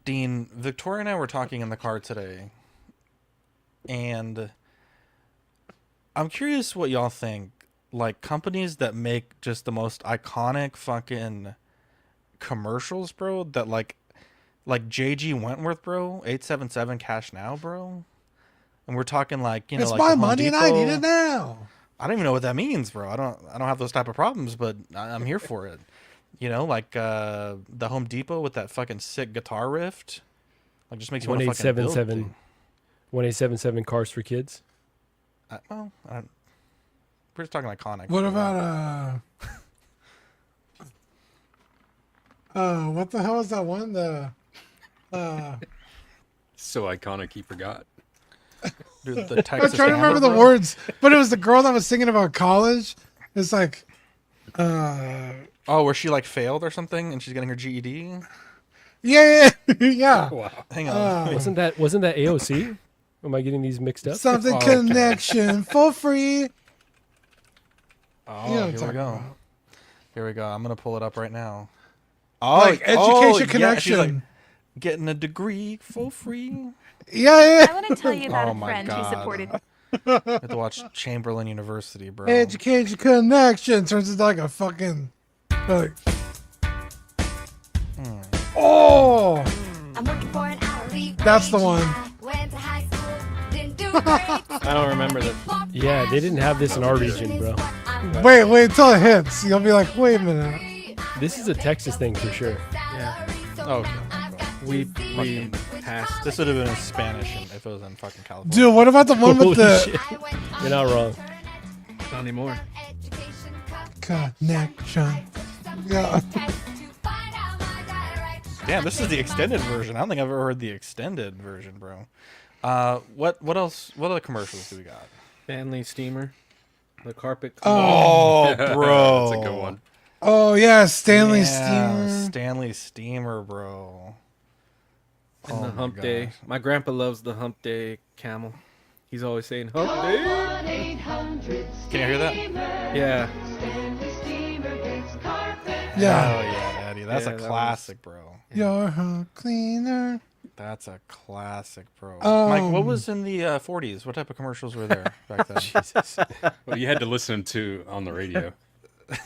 Dean, Victoria and I were talking in the car today, and I'm curious what y'all think. Like, companies that make just the most iconic fucking commercials, bro, that like JG Wentworth, bro, 877 Cash Now, bro. And we're talking like, It's like my the Home money and I need Depot. it now. I don't even know what that means, bro. I don't have those type of problems, but I'm here for it. Like the Home Depot with that fucking sick guitar riff. Like, just makes you want to fucking build. 1877 Cars for Kids. We're just talking iconic. What about what the hell is that one? So iconic, he forgot. Dude, the I'm Texas trying to remember the Hammer, words, but it was the girl that was singing about college. It's like, Oh, where she like failed or something, and she's getting her GED. yeah. Wow. Hang on. Wasn't that AOC? Am I getting these mixed up? Something Oh, okay. connection for free. Oh, You know what I'm here we talking go. about. Here we go. I'm gonna pull it up right now. Like education connection. Yeah, she's like getting a degree for free. Yeah. I want to tell you about Oh a my friend who God. supported. You have to watch Chamberlain University, bro. Education connection turns into like a fucking like. Oh, I'm looking for an alley. that's the one. Went to high school, didn't do great. I don't remember this. Yeah, they didn't have this in our region, bro. Wait until it hits. You'll be like, wait a minute. This is a Texas thing for sure. Yeah. Okay. We passed. This would have been in Spanish if it was in fucking California. Dude, what about the one Holy with the shit. You're not wrong. Not anymore. connection? Yeah. Damn, this is the extended version. I don't think I've ever heard the extended version, bro. What else? What other commercials do we got? Stanley Steamer. The carpet. Oh, bro, That's a good one. Oh yeah, Stanley Yeah, Steamer. Stanley Steamer, bro. And Oh the my hump day. gosh. My grandpa loves the hump day camel. He's always saying hump day. Can you hear that? Yeah. Yeah. Oh yeah, Eddie. That's Yeah, a that classic, bro. Your home cleaner. That's a classic, bro. Um, Mike, what was in the 40s? What type of commercials were there back then? Jesus. Well, you had to listen to on the radio.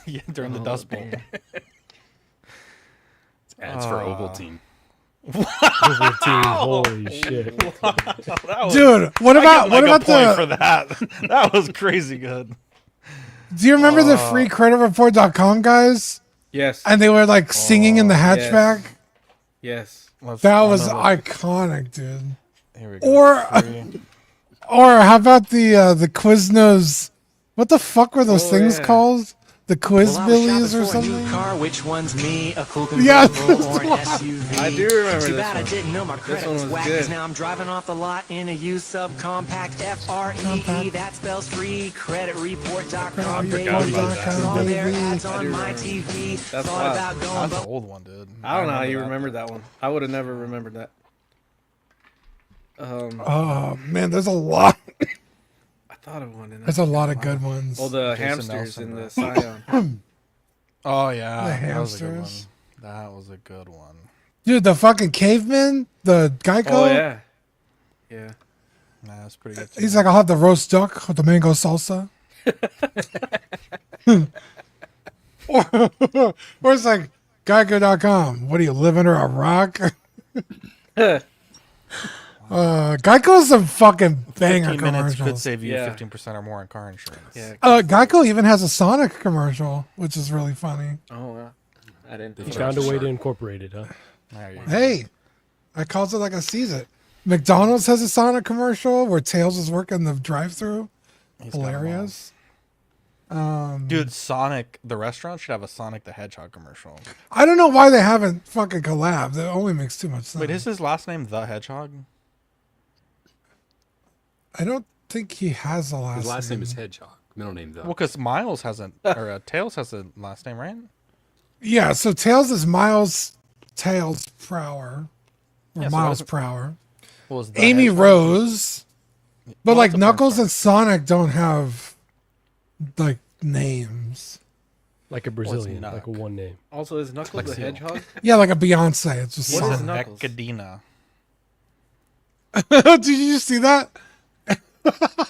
Yeah, during the Dust Bowl. It's ads for Ovaltine. Holy shit. Dude, what about for the? that? That was crazy good. Do you remember the freecreditreport.com guys? Yes. And they were like singing in the hatchback. Yes. That was iconic, dude. Here we go. Or how about the Quiznos? What the fuck were those things yeah. called? The Quiz Well, I was Billies or shopping for a new something? car. Which one's me? A cool Yeah, convertible or an that's SUV? I do remember Too this bad I one. didn't know my This credit one was was whack, good. 'cause now I'm driving off the lot in a used subcompact. F-R-E-E, Compact. that spells free. Creditreport.com, Credit baby. report.com, Saw their baby. ads I on do my remember TV. That's Thought wild. about going, That's but an old one, dude. I don't know how you that. remembered that one. I would have never remembered that. Oh man, there's a lot. I thought of one. There's a lot of good ones. Well, the Jason hamsters Nelson, in bro. the Scion. Oh yeah, The that was a good one. hamsters. That was a good one. Dude, the fucking caveman, the Geico. Oh yeah. Yeah. Nah, that's pretty good. Too. He's like, I'll have the roast duck with the mango salsa. or it's like Geico.com. What do you live under a rock? Geico's a fucking banger 15 minutes could commercials. save you Yeah. 15% or more on car insurance. Yeah. Geico even has a Sonic commercial, which is really funny. Oh, wow. I didn't. You think found a about way that. to incorporate it, huh? There you go. Hey, I calls it like I sees it. McDonald's has a Sonic commercial where Tails is working the drive-through. He's got 'em all. Hilarious. Dude, Sonic, the restaurant should have a Sonic the Hedgehog commercial. I don't know why they haven't fucking collabed. It only makes too much sense. Wait, is his last name the Hedgehog? I don't think he has a last His last name is Hedgehog. Middle name though. Well, because Miles hasn't, or Tails has a last name, right? Yeah, so Tails is Miles Tails Prower. Or Yeah, so Miles wasn't- Prower. What was the Amy Hedgehog? Rose. But Well, like that's a porn Knuckles star. and Sonic don't have like names. Like a Brazilian, Nuck? like a one name. Also, is Knuckles the Lexio. Hedgehog? Yeah, like a Beyonce. It's just What is song. Knuckles? Ecadina. Did you just see that?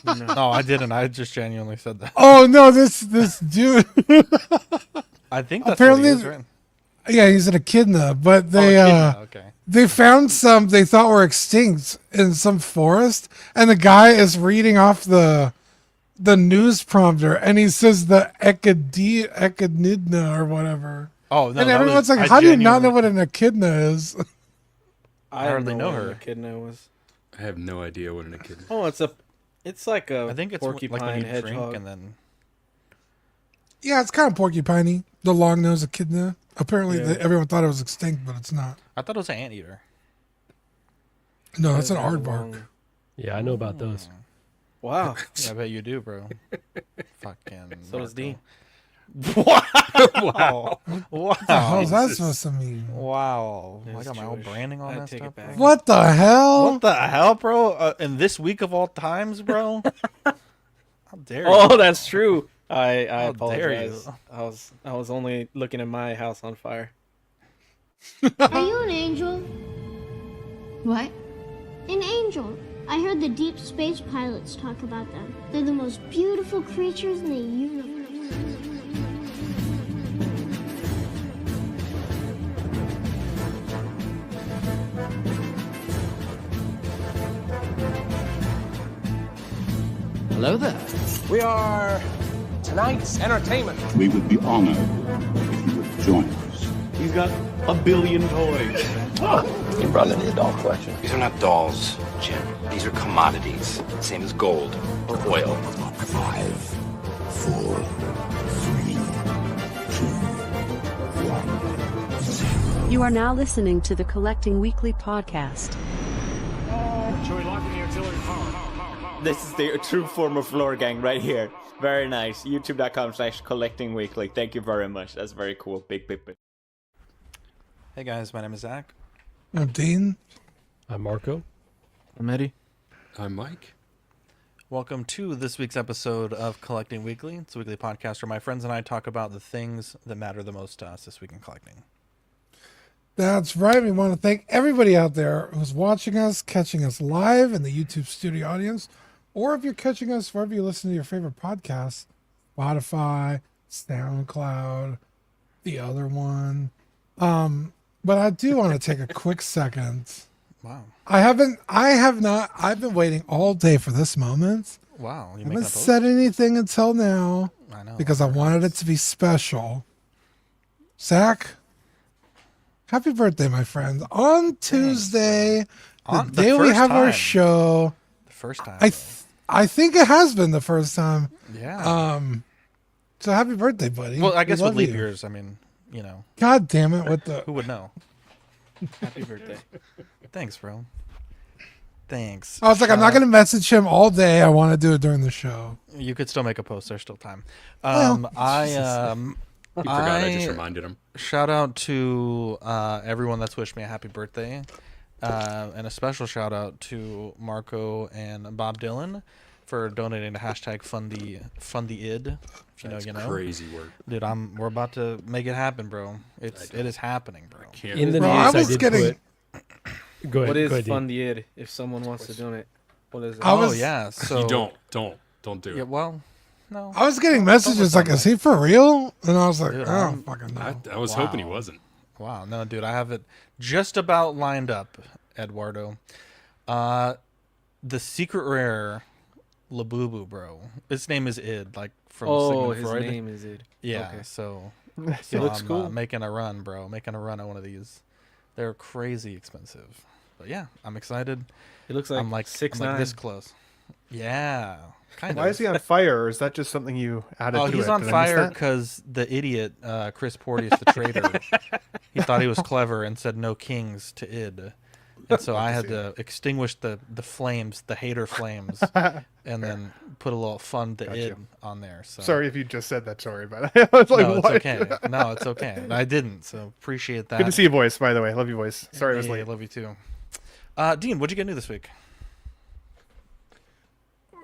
No, I didn't. I just genuinely said that. Oh no, this dude. I think that's Apparently- what he is, right? Yeah, he's an echidna, but they Echidna, okay. they found some they thought were extinct in some forest, and the guy is reading off the news prompter, and he says the echidna or whatever. Oh no, And that everyone's was- like, I "How do you not know genuinely- what an echidna is?" I hardly know what her. an echidna was. I have no idea what an echidna. Oh, it's like a I think it's porcupine like when you hedgehog. drink and then. Yeah, it's kind of porcupiney. The long-nosed echidna. Apparently, Yeah. everyone thought it was extinct, but it's not. I thought it was an anteater. No, that's an Has a aardvark. long- Yeah, I know about those. Wow. Yeah, I bet you do, bro. Fucking. So does Dean. Wow. Wow. What the hell is that Jesus. supposed to mean? Wow. It I was got my own Jewish. branding on I that take stuff. it back. Bro. What the hell? What the hell, bro? In this week of all times, bro? How dare you? Oh, that's true. I How dare you. apologize. I was only looking at my house on fire. Are you an angel? What? An angel. I heard the deep space pilots talk about them. They're the most beautiful creatures in the universe. Hello there. We are tonight's entertainment. We would be honored if you would join us. He's got a billion toys. You brought in the doll collection. These are not dolls, Jim. These are commodities. Same as gold or oil. 5, 4, 3, 2, 1, 0. You are now listening to the Collecting Weekly podcast. This is the true form of lore gang right here. Very nice. YouTube.com/collectingweekly. Thank you very much. That's very cool. Big. Hey guys, my name is Zach. I'm Dean. I'm Marco. I'm Eddie. I'm Mike. Welcome to this week's episode of Collecting Weekly. It's a weekly podcast where my friends and I talk about the things that matter the most to us this week in collecting. That's right. We want to thank everybody out there who's watching us, catching us live in the YouTube studio audience, or if you're catching us wherever you listen to your favorite podcasts, Spotify, SoundCloud, the other one. But I do want to take a quick second. Wow. I've been waiting all day for this moment. Wow. You I making haven't a post? said anything until now I know. because I wanted it to be special. Zach, happy birthday, my friend. On Tuesday, the On the day we first have our time. show, The first time. I think it has been the first time. Yeah. So happy birthday, buddy. well, I We guess with love leap you. years, I mean, God damn it! What the? who would know? Happy birthday. Thanks, bro. Thanks. I was like, I'm not going to message him all day. I want to do it during the show. You could still make a post. There's still time. Well, He He forgot. I just reminded him. Shout out to everyone that's wished me a happy birthday, and a special shout out to Marco and Bob Dylan for donating to #FundTheId. If you know, That's you know. crazy work. Dude, we're about to make it happen, bro. It is happening, bro. In the Bro, news, I was did getting- put. Go ahead. What is go ahead, Dean. Fund the Id if someone wants to donate? What is it? I Oh was- yeah, so You don't do Yeah, it. well, no. I was getting messages like, "Is he for real?" And I was like, Dude, "I I'm- don't fucking know." I was hoping he Wow. wasn't. Wow, no, dude, I have it just about lined up, Eduardo. The secret rare Labubu, bro. Its name is Id, like from Oh, Sigmund his Freud. name is Id. Yeah, Okay. so He looks I'm, cool. making a run, bro. Making a run at one of these. They're crazy expensive, but yeah, I'm excited. He looks like I'm like 6'9". this close. Yeah, kind of. Why is he on fire, or is that just something you added Oh, to he's it? on Did I miss fire that? because the idiot Chris Porteous, the traitor, he thought he was clever and said no kings to Id, and so I had to extinguish the flames, the hater flames, and then put a little fun to Gotcha. Id on there. So Sorry if you just said that. Sorry, but I was like, no, it's what? okay. No, it's okay. I didn't. So appreciate that. Good to see you, voice. By the way, love you, voice. Sorry, I was Hey, late. I love you too. Dean, what'd you get new this week?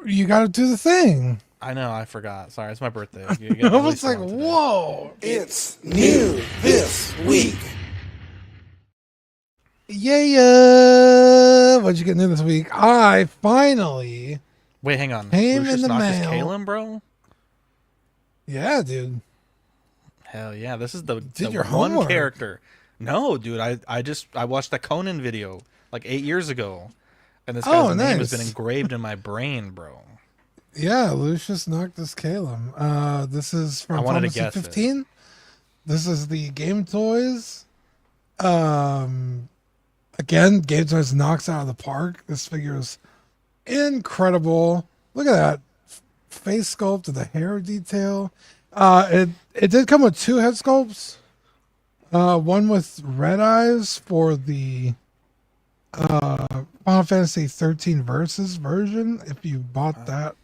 You got to do the thing. I know, I forgot. Sorry, it's my birthday. You get I at was least like, one today. whoa. It's new this week. Yeah. What'd you get new this week? I finally Wait, hang on. came Lucius in the Noctis mail. Kalem, bro? Yeah, dude. Hell yeah, this is the your one homework. character. No, dude, I watched that Conan video like 8 years ago, and this guy's name has been nice. engraved in my brain, bro. Yeah, Lucius Noctis Calum. This is from I wanted to Final guess it. 15. This is the Game Toys. Again, Game Toys knocks out of the park. This figure is incredible. Look at that face sculpt and the hair detail. It did come with 2 head sculpts. One with red eyes for the Final Fantasy 13 Versus version. If you bought that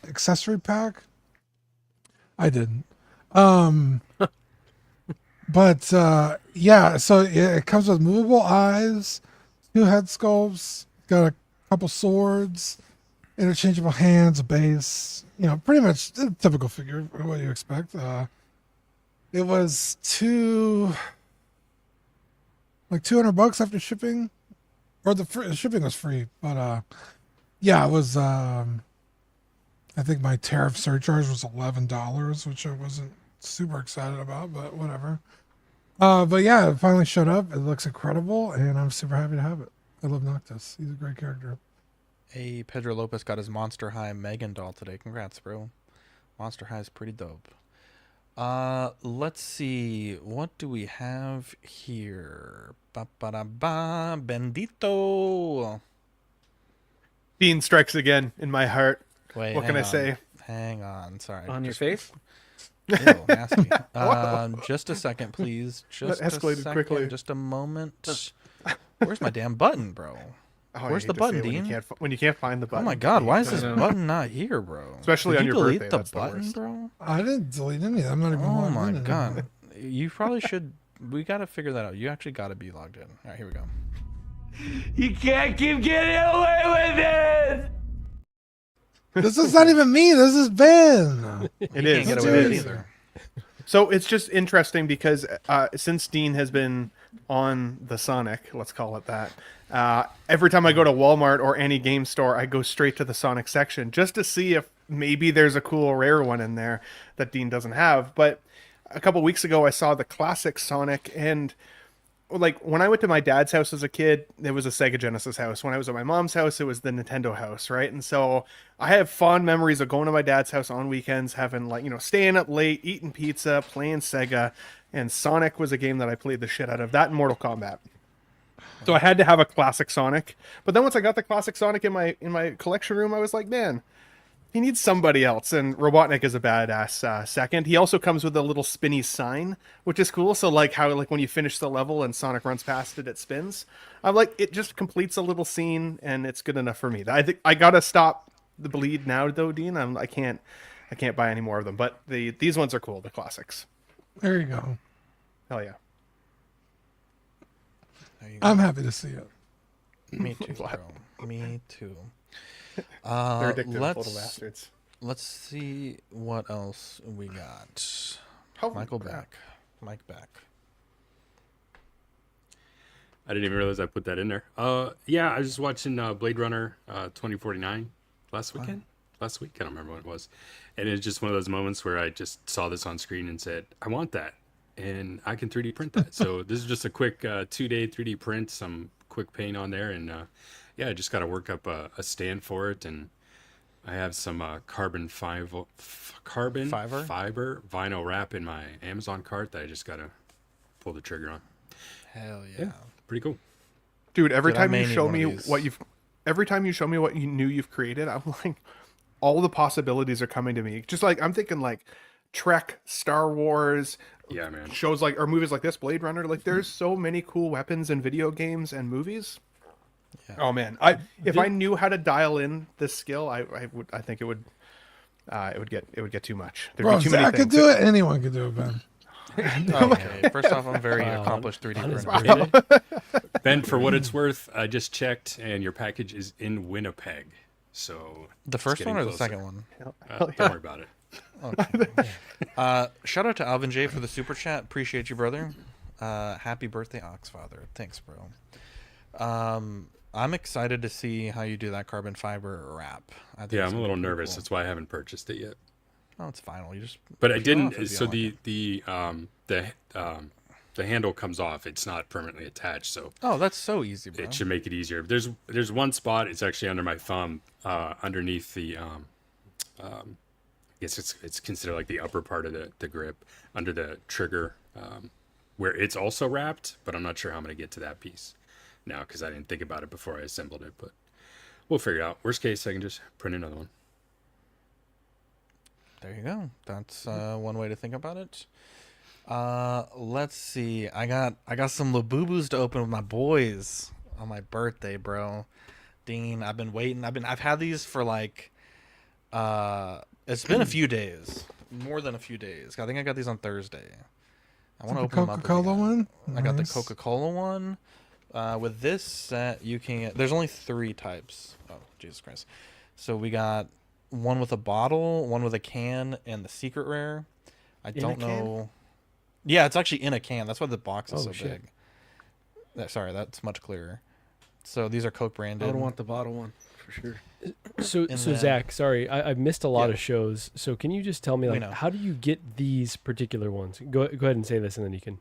accessory pack, I didn't. But yeah, so it comes with movable eyes, 2 head sculpts, got a couple swords, interchangeable hands, a base. You know, pretty much a typical figure. What do you expect? It was $200 after shipping, or the shipping was free. But yeah, it was. I think my tariff surcharge was $11, which I wasn't super excited about, but whatever. But yeah, it finally showed up. It looks incredible, and I'm super happy to have it. I love Noctis. He's a great character. Hey, Pedro Lopez got his Monster High Megan doll today. Congrats, bro. Monster High is pretty dope. Let's see. What do we have here? Ba-ba-da-ba. Bendito. Dean strikes again in my heart. Wait, what can I say? Hang on. Sorry. On your face? Ew, nasty. Just a second, please. Just That escalated a second, quickly. Just a moment. Where's my damn button, bro? Oh, I Where's hate the to button, say it Dean? when you can't find the Oh button. my god, why is Dean. this button not here, bro? Especially Did on you your delete birthday, the that's the button, worst. bro? I didn't delete any of that. I'm not even Oh logged my in god. anymore. You probably should. We got to figure that out. You actually got to be logged in. All right, here we go. You can't keep getting away with it! This is not even me. This is Ben. It You is. can't get It's away with it serious. either. So it's just interesting because since Dean has been on the Sonic, let's call it that, every time I go to Walmart or any game store, I go straight to the Sonic section just to see if maybe there's a cool rare one in there that Dean doesn't have. But a couple weeks ago, I saw the classic Sonic, and like when I went to my dad's house as a kid, it was a Sega Genesis house. When I was at my mom's house, it was the Nintendo house, right? And so I have fond memories of going to my dad's house on weekends, having like, you know, staying up late, eating pizza, playing Sega, and Sonic was a game that I played the shit out of. That and Mortal Kombat. So I had to have a classic Sonic. But then once I got the classic Sonic in my collection room, I was like, man, he needs somebody else, and Robotnik is a badass second. He also comes with a little spinny sign, which is cool. So like how like when you finish the level and Sonic runs past it, it spins. I'm like, it just completes a little scene, and it's good enough for me. I think I gotta stop the bleed now, though, Dean. I can't buy any more of them. But these ones are cool, the classics. There you go. Hell yeah. There you go. I'm happy to see it. Me too, bro. Me too. They're addictive little Let's bastards. let's see what else we got. Holy Michael crap. back. Mike back. I didn't even realize I put that in there. Yeah, I was just watching Blade Runner 2049 last weekend. Last week, I don't remember when it was. And it's just one of those moments where I just saw this on screen and said, I want that. And I can 3D print that. So this is just a quick 2-day 3D print, some quick paint on there. And yeah, I just got to work up a stand for it. And I have some carbon fiber vinyl wrap in my Amazon cart that I just got to pull the trigger on. Hell yeah. Pretty cool. Dude, every Dude, I time may you need show one of me these. every time you show me what you knew you've created, I'm like, all the possibilities are coming to me. Just like I'm thinking like Trek, Star Wars, Yeah, man. shows like or movies like this, Blade Runner. Like there's so many cool weapons in video games and movies. Yeah. Oh man, if I knew how to dial in this skill, I think it would get too much. There'd Bro, be too many I could things. do it. Anyone could do it, Ben. Okay. First off, I'm very Wow. accomplished 3D On his printer. birthday? Ben, for what it's worth, I just checked and your package is in Winnipeg. So The it's first one getting or the closer. second one? Don't worry about it. Okay. Shout out to Alvin J for the super chat. Appreciate you, brother. Happy birthday, Oxfather. Thanks, bro. I'm excited to see how you do that carbon fiber wrap. I think Yeah, it's I'm a gonna little be pretty nervous. cool. That's why I haven't purchased it yet. Oh, it's fine. You just But I peel it off didn't. if you So don't like the handle comes off. It's not permanently attached. So Oh, that's so easy, bro. it should make it easier. There's one spot. It's actually under my thumb, underneath the I guess it's considered like the upper part of the grip, under the trigger, where it's also wrapped. But I'm not sure how I'm gonna get to that piece now because I didn't think about it before I assembled it. But we'll figure it out. Worst case, I can just print another one. There you go. That's one way to think about it. Let's see. I got some Labubus to open with my boys on my birthday, bro. Dean, I've been waiting. I've had these for like it's been a few days. More than a few days. I think I got these on Thursday. I want to open them up. Coca-Cola one? I got the Nice. Coca-Cola one. With this set, you can. There's only 3 types. Oh, Jesus Christ! So we got one with a bottle, one with a can, and the secret rare. I don't know. Yeah, it's actually in a can. That's why the box is so shit. big. Sorry, that's much clearer. So these are Coke I branded. would want the bottle one for sure. So And so then- Zach, sorry, I've missed a lot of shows. So can you just tell me, We like, know. how do you get these particular ones? Go ahead and say this, and then you can.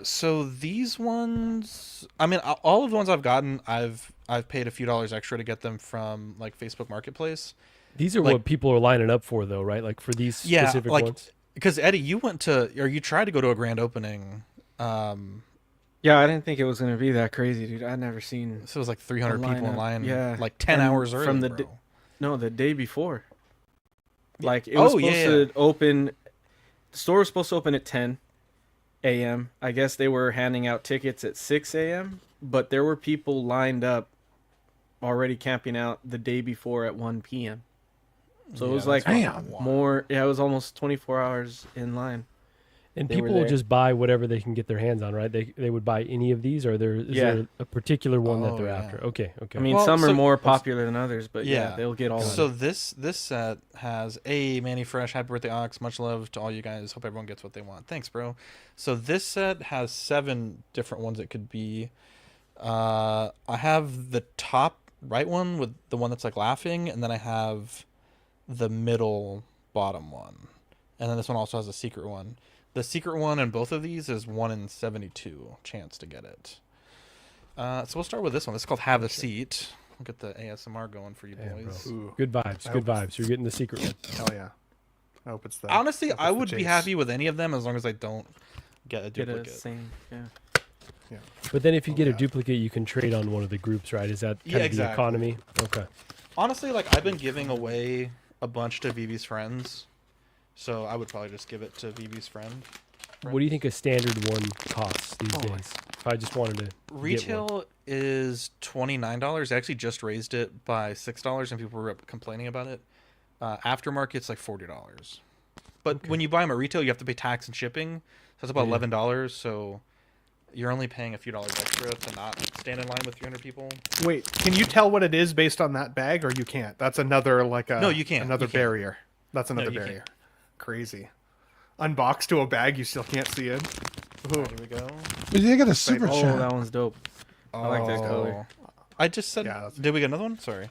So these ones, I mean, all of the ones I've gotten, I've paid a few dollars extra to get them from like Facebook Marketplace. These are Like- what people are lining up for, though, right? Like for these specific like, ones. because Eddie, you tried to go to a grand opening. Yeah, I didn't think it was gonna be that crazy, dude. I'd never seen. So it was like 300 a people in lineup. line. Yeah, like 10 and hours early, from the bro. no, the day before. Like it was supposed to open. The store was supposed to open at 10 a.m. I guess they were handing out tickets at 6 a.m. But there were people lined up, already camping out the day before at 1 p.m. So it was like more. Yeah, it was almost 24 hours in line. And They were people will there. just buy whatever they can get their hands on, right? They would buy any of these, or is there a particular one that they're after? Okay. I mean, some are more popular than others, but yeah, they'll get all of So them. this set has a Manny Fresh, happy birthday Ox, much love to all you guys. Hope everyone gets what they want. Thanks, bro. So this set has 7 different ones it could be. I have the top right one with the one that's like laughing, and then I have the middle bottom one, and then this one also has a secret one. The secret one in both of these is 1 in 72 chance to get it. So we'll start with this one. This is called Have a Seat. We'll get the ASMR going for you boys. Ooh. Good vibes. Good vibes. You're getting the secret one. Hell yeah. I hope it's the. Honestly, hope it's I the would be Jace. happy with any of them as long as I don't get a Get a duplicate. same, yeah. Yeah. But then if you get a duplicate, you can trade on one of the groups, right? Is that kind Yeah, of exactly. the economy? Okay. Honestly, like I've been giving away a bunch to Vivi's friends, so I would probably just give it to Vivi's friend. What do you think a standard one costs these days? If I just wanted to get one. Retail is $29. They actually just raised it by $6, and people were complaining about it. Aftermarket's like $40. But when you buy them at retail, you have to pay tax and shipping. So that's about Yeah. $11. So you're only paying a few dollars extra to not stand in line with 300 people. Wait, can you tell what it is based on that bag, or you can't? That's another No, you can't. Another You can't. barrier. That's another you can't. barrier. Crazy. Unboxed to a bag, you still can't see it. Ooh. Here we go. We did get a super Oh, chat. that one's dope. I like that color. I just said. Did we get another one? Sorry.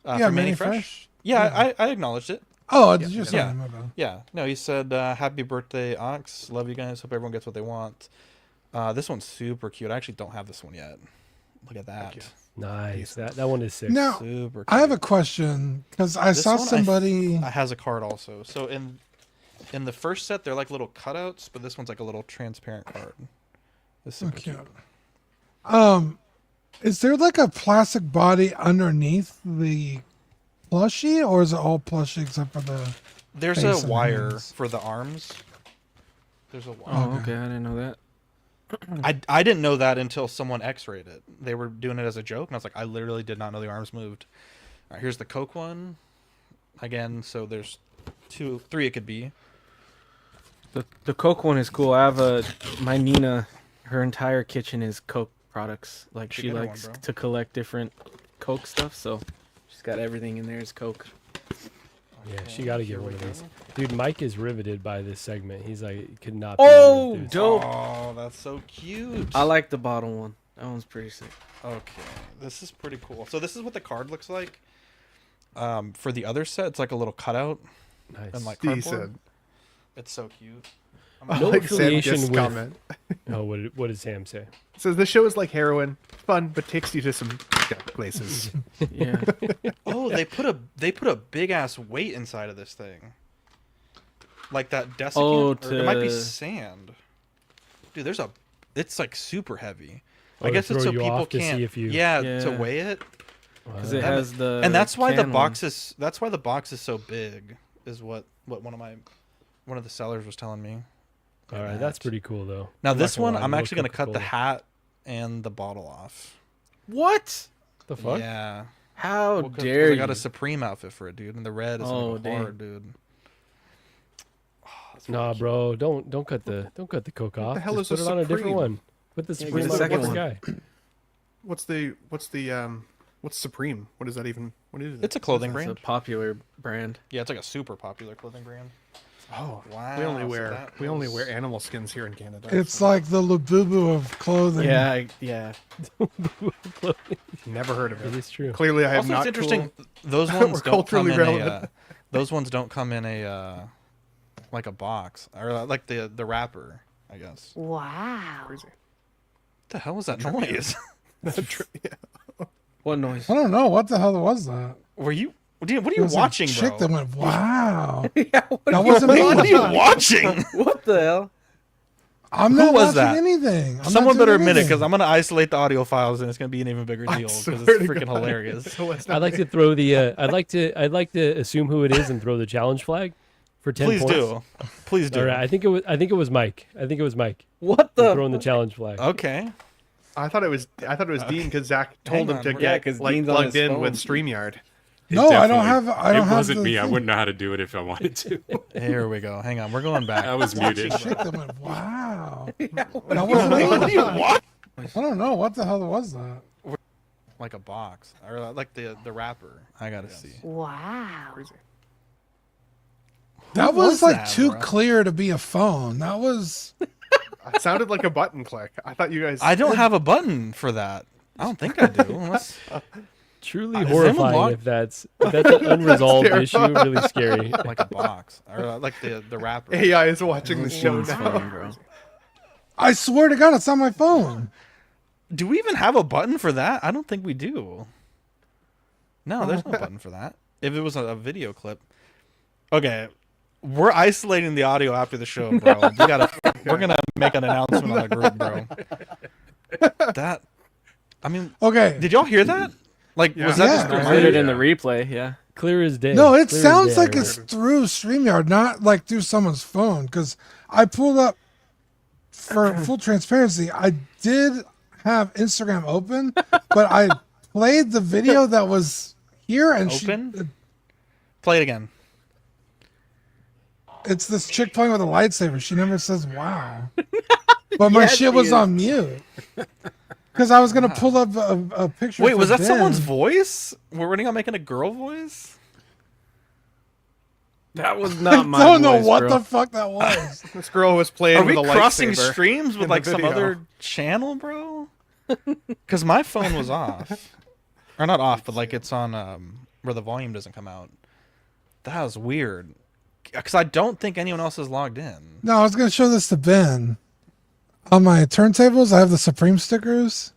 Yeah, from Manny Manny Fresh. Yeah, I acknowledged it. Oh, did you say Yeah. my bad. Yeah. No, he said, "Happy birthday, Ox. Love you guys. Hope everyone gets what they want." This one's super cute. I actually don't have this one yet. Look at that. Nice. That one is sick. Now, Super I have a question because I This saw one somebody. has a card also. So in the first set, they're like little cutouts, but this one's like a little transparent card. It's super Okay. cute. Is there like a plastic body underneath the plushie, or is it all plushie except for the? There's face a and wire hands? for the arms. There's a wire. Oh, okay. I didn't know that. I didn't know that until someone x-rayed it. They were doing it as a joke, and I was like, I literally did not know the arms moved. All right, here's the Coke one. Again, so there's 3 it could be. The Coke one is cool. I have my Nina, her entire kitchen is Coke products. Like Should she get her one, likes bro. to collect different Coke stuff, so She's got everything in there. It's Coke. Yeah, she got to get one of these. Dude, Mike is riveted by this segment. He's like, could not. Oh, be more dope! Oh, that's so cute. I like the bottom one. That one's pretty sick. Okay, this is pretty cool. So this is what the card looks like. For the other set, it's like a little cutout. Nice. And like Decent. cardboard. It's so cute. No like Sam affiliation Gist's with. comment. Oh, what did Sam say? Says the show is like heroin, fun, but takes you to some places. Yeah. Oh, they put a big ass weight inside of this thing. Like that desiccant, or it might be sand. Dude, it's like super heavy. I guess it's so people can't. To weigh it. Because it has the. And that's why the can box is. That's why the box is so big. Is what one of the sellers was telling me. All right, that's pretty cool though. Now I'm not this gonna one, lie, I'm no actually gonna cut the Coca-Cola. hat and the bottle off. What? The fuck? Yeah. How Well, dare you? I got a Supreme outfit for it, dude, and the red is Oh, like damn. hard, dude. Nah, bro, don't cut the Coke off. the hell Just is put a it on a different Supreme? one. Put the Yeah, Supreme get on the the second second one. guy. What's Supreme? What is that even? What is it? It's a clothing It's a brand. popular brand. Yeah, it's like a super popular clothing brand. Oh, Wow. we only so wear that we only was- wear animal skins here in Canada. It's like the Labubu of clothing. Yeah, yeah. Never heard of It it. is true. Clearly, I have Also, not. it's interesting. Cool. Those We're ones don't come culturally in a. relevant. Those ones don't come in a like a box or like the wrapper. I guess. Wow. Crazy. What the hell was that noise? What noise? I don't know what the hell was that. Were you? Dude, what are It you was a watching, chick bro? that went, wow. Yeah, That wasn't me. What are you watching? What the hell? I'm Who not was watching that? anything. I'm not Someone doing better admit it, anything. because I'm gonna isolate the audio files, and it's gonna be an even bigger deal because it's swear to freaking God. hilarious. So it's I'd not like to throw the. I'd like to assume who it is and throw the challenge flag for 10 Please points. do, please do. All right, I think it was Mike. What I'm the? throwing the challenge flag. Okay. I thought it was Dean because Zach told Hang him to on, get 'cause like Dean's on plugged his in phone. with StreamYard. No, I don't Definitely. have. I don't It have wasn't the me. I thing. wouldn't know how to do it if I wanted to. Here we go. Hang on, we're going back. I was muted. Chick that went, wow. That What wasn't me. are you watching? I don't know what the hell was that. Like a box or like the wrapper. I gotta see. Wow. Crazy. That was was like that, too bro? clear to be a phone. That was. It sounded like a button click. I thought you guys. I don't have a button for that. I don't think I do. Unless Truly Is that horrifying unlocked? if that's an unresolved issue. Really scary. like a box or like the wrapper. AI is watching the show It's now. funny, bro. I swear to God, it's on my phone. Do we even have a button for that? I don't think we do. No, there's no button for that. If it was a video clip. Okay. We're isolating the audio after the show, bro. We're gonna make an announcement on the group, bro. That I mean Okay. did y'all hear that? Like was that Yeah. just I a heard it weird- in the replay. Yeah. Clear as day. No, it Clear as sounds day, like I it's heard. through StreamYard, not like through someone's phone. Because I pulled up for full transparency. I did have Instagram open, but I played the video that was here, and Open? Play it again. it's this chick playing with a lightsaber. She never says "wow," but my shit was on mute. Because I was gonna pull up a picture. Wait, for was that Ben. someone's voice? We're running on making a girl voice? That was I not my don't know voice, what bro. the fuck that was. This girl was playing Are with we a crossing lightsaber streams in with the like some video. other channel, bro? Because my phone was off. Or not off, but like it's on where the volume doesn't come out. That was weird. Because I don't think anyone else is logged in. No, I was gonna show this to Ben. On my turntables, I have the Supreme stickers.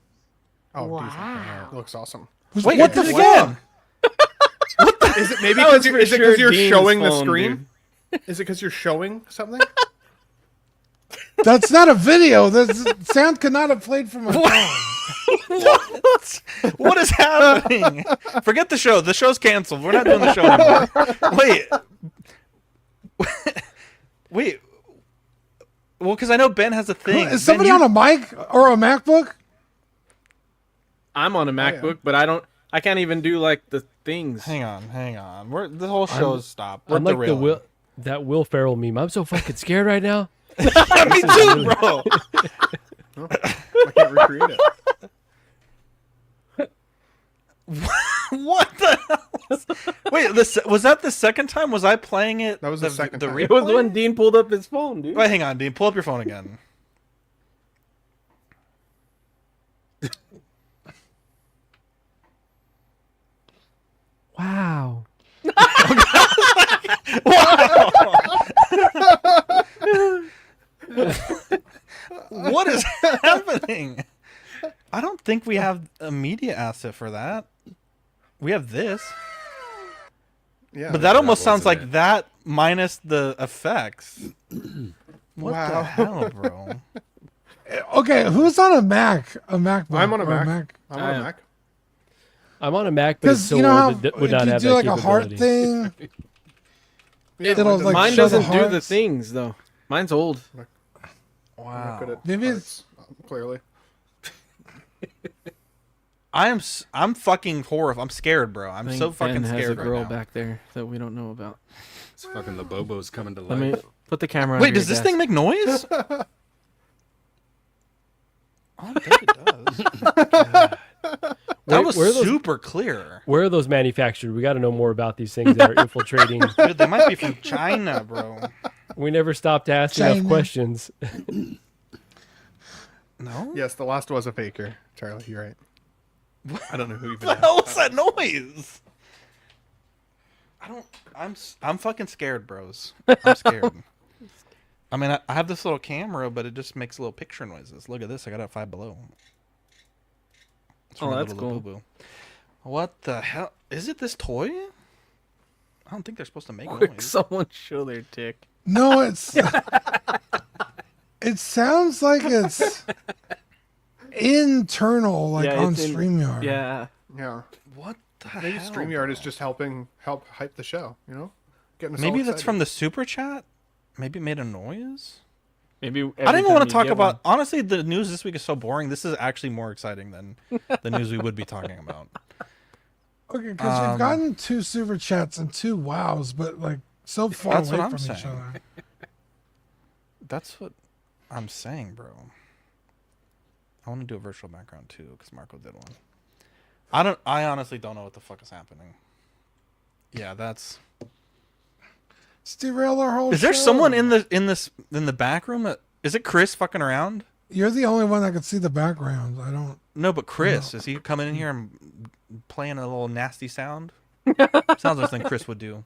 Oh, Wow. decent. It looks awesome. Wait, what do the it fuck? again. Is it maybe That was because for you're, sure Dean's showing the phone, screen? Is it because you're showing something? That's not a video. The sound could not have played from my phone. What is happening? Forget the show. The show's canceled. We're not doing the show anymore. Wait. Well, because I know Ben has a thing. Is somebody on a mic or a MacBook? I'm on a MacBook, but I can't even do like the things. Hang on. The whole show's stopped. We're I'm like derailing. that Will Ferrell meme. I'm so fucking scared right now. Me too, bro. I can't recreate it. What the hell? Wait, was that the second time? Was I playing it? That was the second time. It was when Dean pulled up his phone, dude. Wait, hang on, Dean. Pull up your phone again. Wow. What is happening? I don't think we have a media asset for that. We have this. Yeah, but that almost sounds wasn't like it. that minus the effects. What Wow. the hell, bro? Okay, who's on a Mac? A MacBook? I'm on a or Mac. I'm on a Mac. I'm on a Mac, but it's Because so you know how old it would if not you have do that like a heart capability. thing, Yeah, it'll like Mine show doesn't the do the hearts. things though. Mine's old. Wow. Good at Maybe hearts, clearly. I'm fucking horrified. I'm scared, bro. I'm I think so fucking Ben has a scared girl right now. back there that we don't know about. It's fucking Labubu's coming to Let me life. put the camera. Wait, under does your this thing desk. make noise? I don't think it does. That was where are those- super clear. Where are those manufactured? We got to know more about these things that are infiltrating. Dude, they might be from China, bro. We never stopped to ask enough China. questions. No? Yes, the last was a faker. Charlie, you're right. I don't know who even. What the hell was that noise? I'm fucking scared, bros. I'm scared. I mean, I have this little camera, but it just makes little picture noises. Look at this. I got it at 5 below. It's from Oh, a that's little cool. Labubu. What the hell? Is it this toy? I don't think they're supposed to make Quick, noise. someone show their dick. No, it's. It sounds like it's internal, like on it's in- StreamYard. Yeah. Yeah. What the Maybe hell? StreamYard is just help hype the show. You know, getting us all Maybe that's excited. from the super chat. Maybe it made a noise. Maybe. I don't even want to talk about. Honestly, the news this week is so boring. This is actually more exciting than the news we would be talking about. Okay, because we've gotten 2 super chats and 2 wows, but like so far That's away what I'm from each saying. other. That's what I'm saying, bro. I want to do a virtual background too, because Marco did one. I honestly don't know what the fuck is happening. Yeah, that's. It's derailed our whole Is there show. someone in the back room that is it Chris fucking around? You're the only one that can see the background. I don't. No, but Chris, is he coming in here and playing a little nasty sound? Sounds like something Chris would do.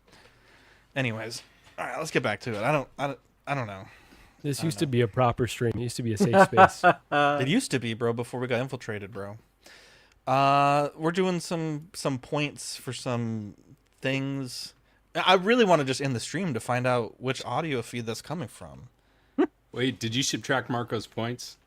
Anyways, all right, let's get back to it. I don't know. This used to be a proper stream. It used to be a safe space. It used to be, bro, before we got infiltrated, bro. We're doing some points for some things. I really want to just end the stream to find out which audio feed that's coming from. Wait, did you subtract Marco's points?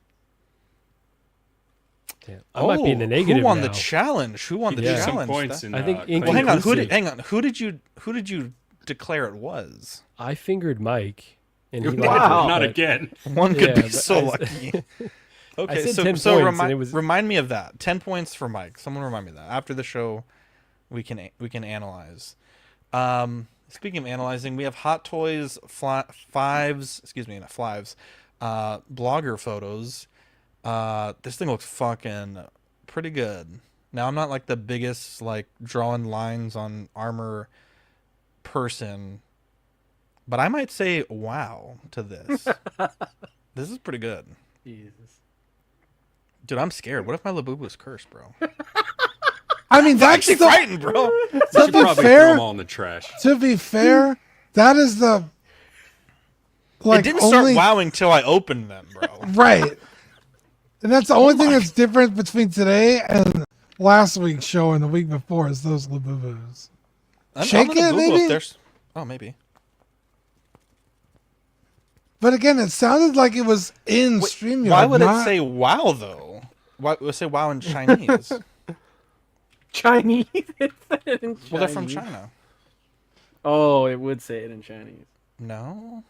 Damn. I might be in the negative Who won now. the challenge? Who won the He did some challenge? points in, I think well, hang on. inclusive. Hang on. Who did you declare it was? I fingered Mike, and he Wow. liked it, Not but- again. One could Yeah, be but so I- lucky. I Okay, said so 10 points, and it was- remind me of that. 10 points for Mike. Someone remind me of that. After the show, we can analyze. Speaking of analyzing, we have Hot Toys Fives. Excuse me, not Flives. Blogger photos. This thing looks fucking pretty good. Now I'm not like the biggest like drawing lines on armor person, but I might say wow to this. This is pretty good. Jesus. Dude, I'm scared. What if my Labubu is cursed, bro? I mean, that's actually the. frightened, bro. You To should be probably throw fair, them all in the trash. to be fair, that is the. Like it didn't only, start wowing till I opened them, bro. Right. And that's the only thing that's different between today and last week's show and the week before is those Labubus. Shake I'm it, Labubu if maybe? there's- Oh, maybe. But again, it sounded like it was in StreamYard. Why would not- it say wow though? Why would it say wow in Chinese? Chinese. It said it in Well, they're from Chinese. China. Oh, it would say it in Chinese. No.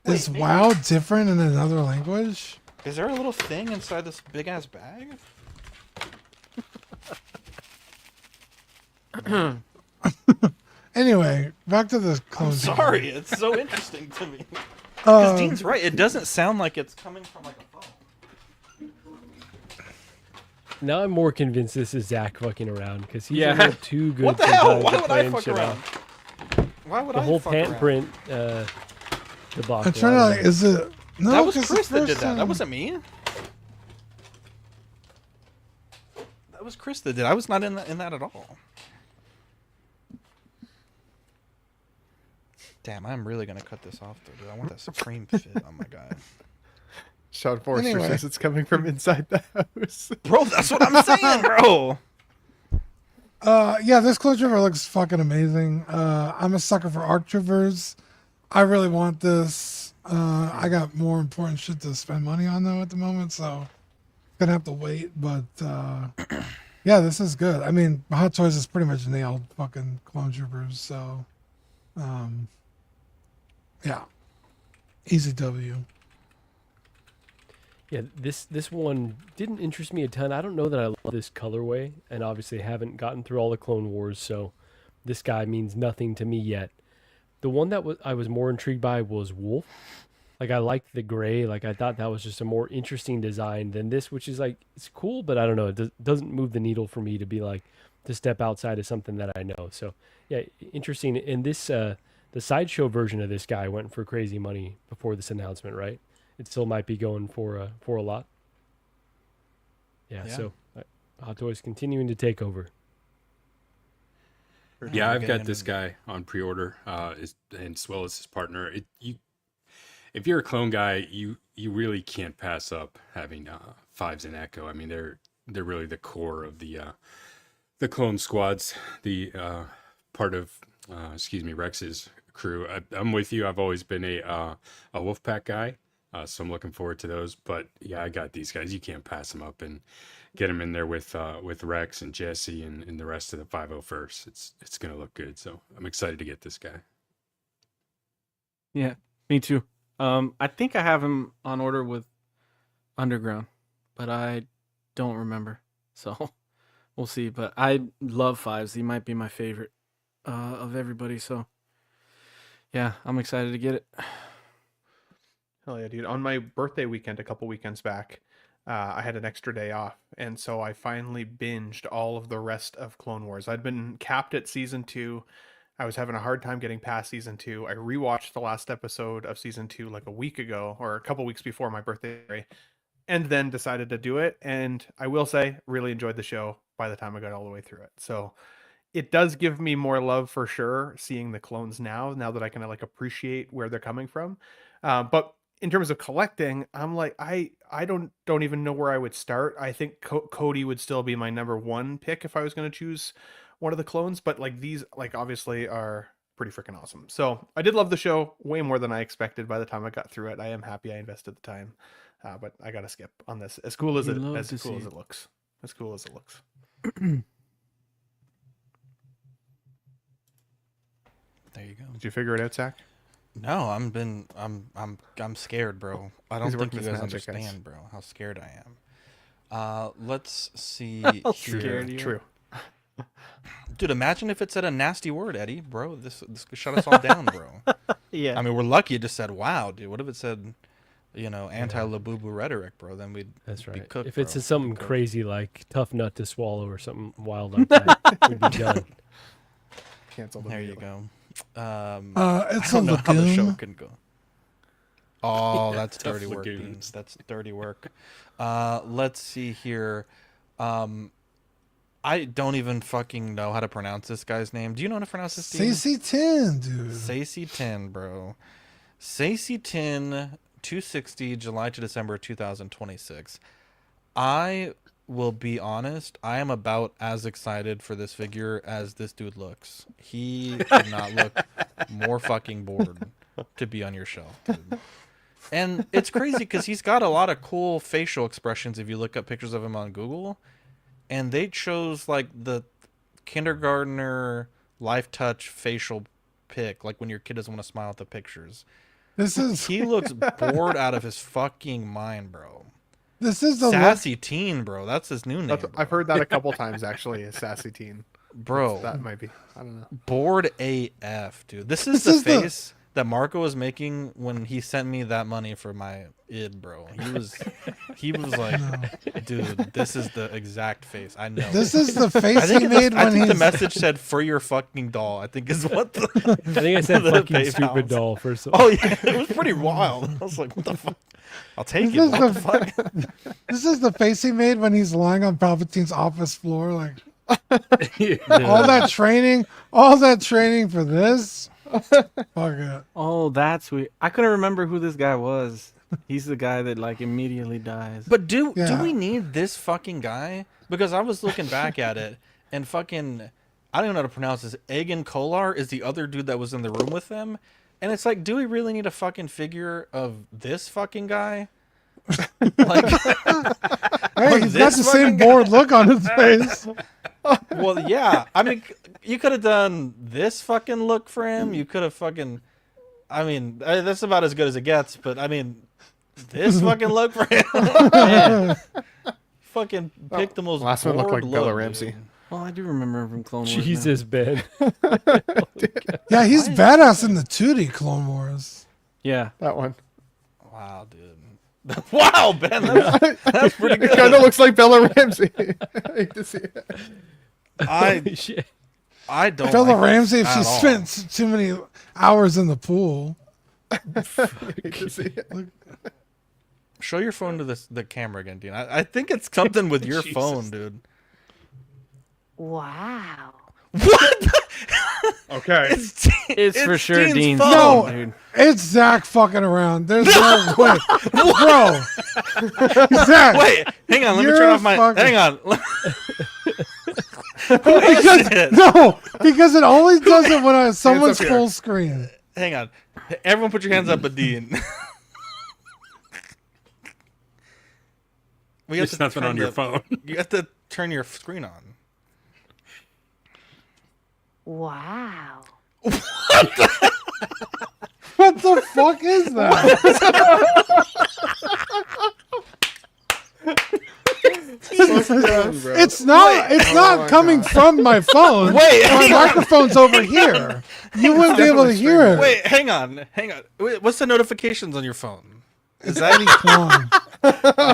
Is WoW different in another language? Is there a little thing inside this big ass bag? Anyway, back to the I'm closing. sorry, it's so interesting to me. Because Dean's right. It doesn't sound like it's coming from like a phone. Now I'm more convinced this is Zach fucking around because he's Yeah. a little too good. What the hell? sometimes Why at would I playing fuck shit around? out. Why would The I whole fuck pant around? print debacle. I'm trying to like, is it? No, That was 'cause the Chris that did first that. That time- wasn't me. That was Chris that did. I was not in that at all. Damn, I'm really gonna cut this off though, dude. I want that supreme fit on my guy. Sean Forrester Anyway. says it's coming from inside the house. Bro, that's what I'm saying, bro. Yeah, this clone trooper looks fucking amazing. I'm a sucker for ARC troopers. I really want this. I got more important shit to spend money on though at the moment, so gonna have to wait. But yeah, this is good. I mean, Hot Toys has pretty much nailed fucking clone troopers, so yeah, easy W. Yeah, this one didn't interest me a ton. I don't know that I love this colorway, and obviously haven't gotten through all the Clone Wars, so this guy means nothing to me yet. The one that I was more intrigued by was Wolf. Like, I liked the gray. Like, I thought that was just a more interesting design than this, which is like, it's cool, but I don't know. It doesn't move the needle for me to be like, to step outside of something that I know. So, yeah, interesting. And this, the sideshow version of this guy went for crazy money before this announcement, right? It still might be going for a lot. Yeah. So Hot Toys continuing to take over. Yeah, I've got this guy on pre-order, and as well as his partner. If you're a clone guy, you really can't pass up having Fives and Echo. I mean, they're really the core of the clone squads. The part of Rex's crew. I'm with you. I've always been a Wolfpack guy. So I'm looking forward to those. But yeah, I got these guys. You can't pass them up and get them in there with Rex and Jesse and the rest of the 501st. It's gonna look good. So I'm excited to get this guy. Yeah, me too. I think I have him on order with Underground, but I don't remember. So we'll see. But I love Fives. He might be my favorite of everybody. So yeah, I'm excited to get it. Hell yeah, dude. On my birthday weekend, a couple weekends back, I had an extra day off. And so I finally binged all of the rest of Clone Wars. I'd been capped at season 2. I was having a hard time getting past season 2. I rewatched the last episode of season 2 like a week ago or a couple weeks before my birthday, and then decided to do it. And I will say, really enjoyed the show by the time I got all the way through it. So it does give me more love for sure, seeing the clones now that I can like appreciate where they're coming from. But in terms of collecting, I'm like, I don't even know where I would start. I think Cody would still be my number one pick if I was going to choose one of the clones, but like these, like obviously are pretty freaking awesome. So I did love the show way more than I expected by the time I got through it. I am happy I invested the time, but I got to skip on this. As cool as it looks. As cool as it looks. There you go. Did you figure it out, Zach? No, I'm scared, bro. I don't He's think working you his guys magic, understand, bro, how scared I am. Let's see How here. scared you are. True. Dude, imagine if it said a nasty word, Eddie, bro. This could shut us all down, bro. Yeah. I mean, we're lucky it just said wow, dude. What if it said, anti-Labubu rhetoric, bro? Then we'd be cooked, If it bro. says something crazy like tough nut to swallow or something wild like that, we'd be done. Cancel. There you go. It's I don't a know how the show lagoon. can go. Oh, that's Tough dirty work, lagoons. Beans. That's dirty work. Let's see here. I don't even fucking know how to pronounce this guy's name. Do you know how to pronounce this name? Saesee Tiin, dude. Saesee Tiin, bro. Saesee Tiin, 260, July to December 2026. I will be honest, I am about as excited for this figure as this dude looks. He could not look more fucking bored to be on your shelf, dude. And it's crazy because he's got a lot of cool facial expressions if you look up pictures of him on Google. And they chose like the kindergartner life touch facial pic, like when your kid doesn't want to smile at the pictures. He looks bored out of his fucking mind, bro. This is the Saesee Tiin, bro. That's his new name. I've heard that a couple times actually. Saesee Tiin, bro. That might be. I don't know. Bored AF, dude. This is the face that Marco was making when he sent me that money for my id, bro. He was like, dude, this is the exact face. I know. This is the face he made I when think the he's... message said "for your fucking doll." I think is what the. I think I said the fucking PayPal stupid was. doll first. Oh yeah, it was pretty wild. I was like, what the fuck? I'll take it. What the fuck? This is the face he made when he's lying on Palpatine's office floor, like all that training for this. Fuck it. Oh, that's weird. I couldn't remember who this guy was. He's the guy that like immediately dies. But do we need this fucking guy? Because I was looking back at it and fucking I don't even know how to pronounce this. Egan Kolar is the other dude that was in the room with them. And it's like, do we really need a fucking figure of this fucking guy? Like, hey, he's got the same bored look on his face. Well, yeah. I mean, you could have done this fucking look for him. You could have fucking... I mean, that's about as good as it gets. But, I mean, this fucking look for him. Man. Fucking pick the most last one looked like bored Bella look, Ramsey. dude. Well, I do remember him from Clone Wars. Jesus, Ben. Yeah, he's badass in the 2D Clone Wars. Yeah, that one. Wow, dude. Wow, Ben. That's pretty good. It kind of looks like Bella Ramsey. I hate to see it. I don't. Bella like Ramsey, if at she all. spent too many hours in the pool. I hate to see it. Show your phone to the camera again, Dean. I think it's something with your phone, dude. Wow. What? Okay. It's for sure Dean's No, phone, dude. it's Zach fucking around. There's no way. Bro. Zach. Wait, hang on. Let me you're turn off my... fucking- Hang on. because it only does it when someone's here. full screen. Hang on. Everyone put your hands up but Dean. We have There's nothing turn on your phone. You have to turn your screen on. Wow. What the fuck is that? It's not coming from my phone. Wait, my hang on. microphone's over here. You wouldn't be able to hear it. Wait, hang on. Wait, what's the notifications on your phone? Is that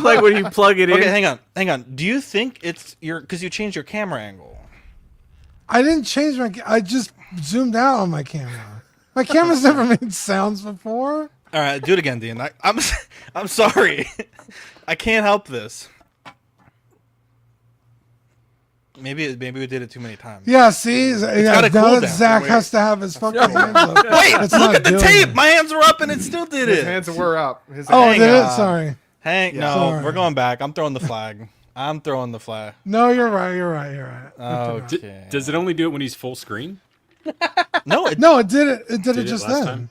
Like when you plug it in. Okay, hang on. Do you think it's because you changed your camera angle? I didn't change I just zoomed out on my camera. My camera's never made sounds before. All right, do it again, Dean. I'm sorry. I can't help this. Maybe we did it too many times. Yeah, see? got a now cooldown. that Zach has to have his fucking hands up. Wait, It's look not at the doing tape. it. My hands were up and it still did His it. hands were up. His Oh, Hang did it? on. Sorry. No, Sorry. we're going back. I'm throwing the flag. I'm throwing the flag. No, you're right. Okay. Does it only do it when he's full screen? No, No, it did it. It did it just last then. time?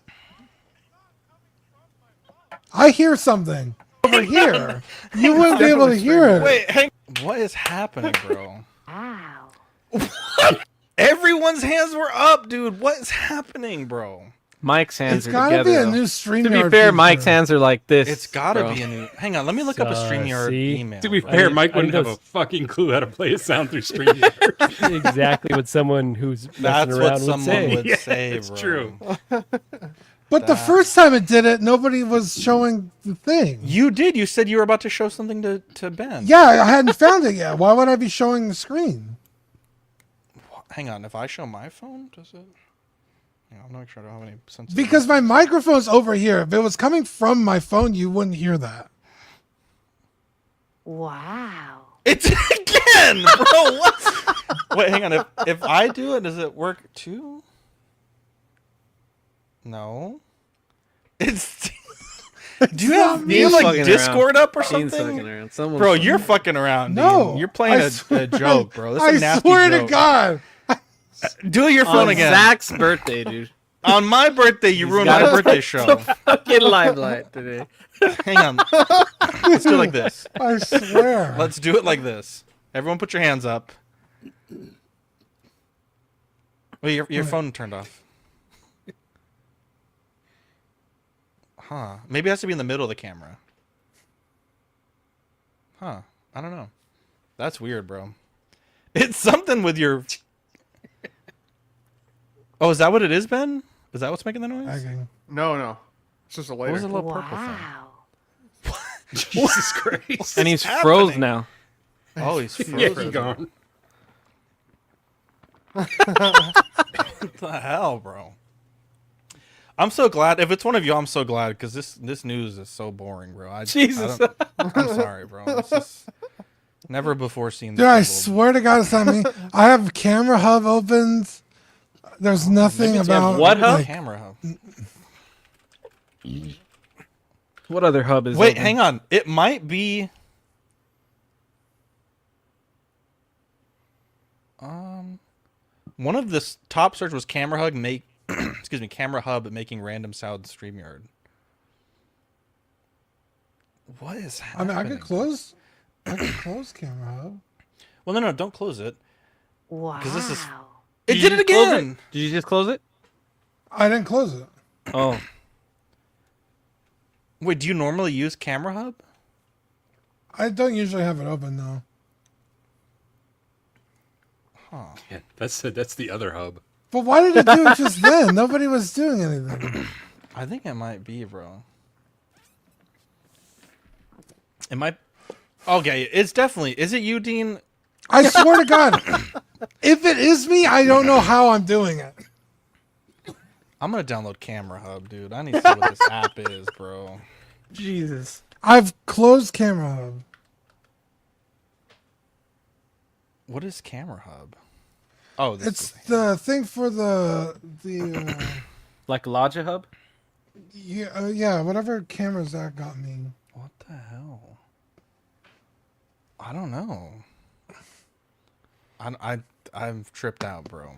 I hear something over here. You wouldn't be able to hear it. Wait, hang. What is happening, bro? Wow. Everyone's hands were up, dude. What is happening, bro? Mike's hands It's are gotta together. be a though. new To StreamYard be fair, feature. Mike's hands are like this. It's gotta bro. be a new. Hang on, let me look up a StreamYard see? email. To be bro. fair, I Mike wouldn't think have a fucking clue how to play a sound through StreamYard. Exactly what someone who's messing That's around what would someone say. would Yeah, say, it's bro. true. But the first time it did it, nobody was showing the thing. You did. You said you were about to show something to Ben. Yeah, I hadn't found it yet. Why would I be showing the screen? Hang on. If I show my phone, does it? Yeah, I'm not sure I don't have any sense. Because my microphone's over here. If it was coming from my phone, you wouldn't hear that. Wow. It's again, bro. What? Wait, hang on. If I do it, does it work too? No. It's. Do you have Dean's like fucking Discord around. up or Dean's something? fucking around. Someone's Bro, fucking you're around. fucking around. No, Dean. You're playing I a swear- joke, bro. This is a I nasty swear joke. to God. Do your phone On again. Zach's birthday, dude. On my birthday, you ruined got my a birthday show. Fucking limelight today. Hang on. Let's do it like this. I swear. Let's do it like this. Everyone put your hands up. Wait, your phone turned off. Huh. Maybe it has to be in the middle of the camera. Huh. I don't know. That's weird, bro. It's something with your... Oh, is that what it is, Ben? Is that what's making the noise? Lagging. No. It's just a lighter. What was the little purple thing? Wow. Jesus Christ. And he's froze now. Oh, he's frozen. Yeah, he's gone. What the hell, bro? I'm so glad. If it's one of you, I'm so glad because this news is so boring, bro. Jesus. I'm sorry, bro. It's just never before seen this. Dude, I level. swear to God, it's not me. I have Camera Hub opened. There's nothing Maybe it's about what hub? like, Camera hub. What other hub is Wait, open? hang on. It might be. One of the top search was Camera Hub Camera Hub making random sounds StreamYard. What is I happening? mean, I could close Camera Hub. Well, no, don't close it. Wow. This is. Did It you did it just close again. Did you just close it? I didn't close it. Oh. Wait, do you normally use Camera Hub? I don't usually have it open though. Yeah, that's the other hub. But why did it do it just then? Nobody was doing anything. I think it might be, bro. It might. Okay, it's definitely. Is it you, Dean? I swear to God, if it is me, I don't know how I'm doing it. I'm gonna download Camera Hub, dude. I need to see what this app is, bro. Jesus. I've closed Camera Hub. What is Camera Hub? Oh, this It's the thing for the Like Lodge hub? yeah, whatever cameras that got me. What the hell? I don't know. I'm tripped out, bro.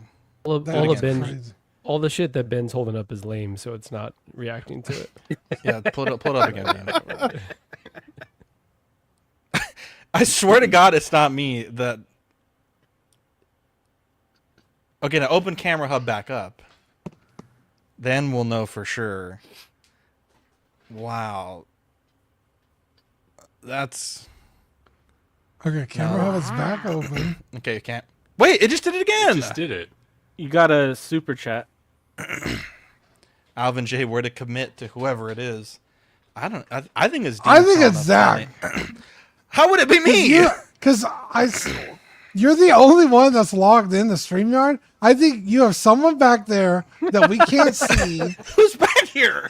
All That the is Ben, crazy. all the shit that Ben's holding up is lame, so it's not reacting to it. Yeah, pull it up again. Dan. I swear to God, it's not me. Okay, now open Camera Hub back up. Then we'll know for sure. Wow. That's... Okay, Camera Hub is back open. Okay, you can't... Wait, it just did it again! Just did it. You got a super chat. Alvin J, where to commit to whoever it is. I think it's... I think Dean it's Zach. How would it be me? Because you're the only one that's logged in the StreamYard. I think you have someone back there that we can't see. Who's back here?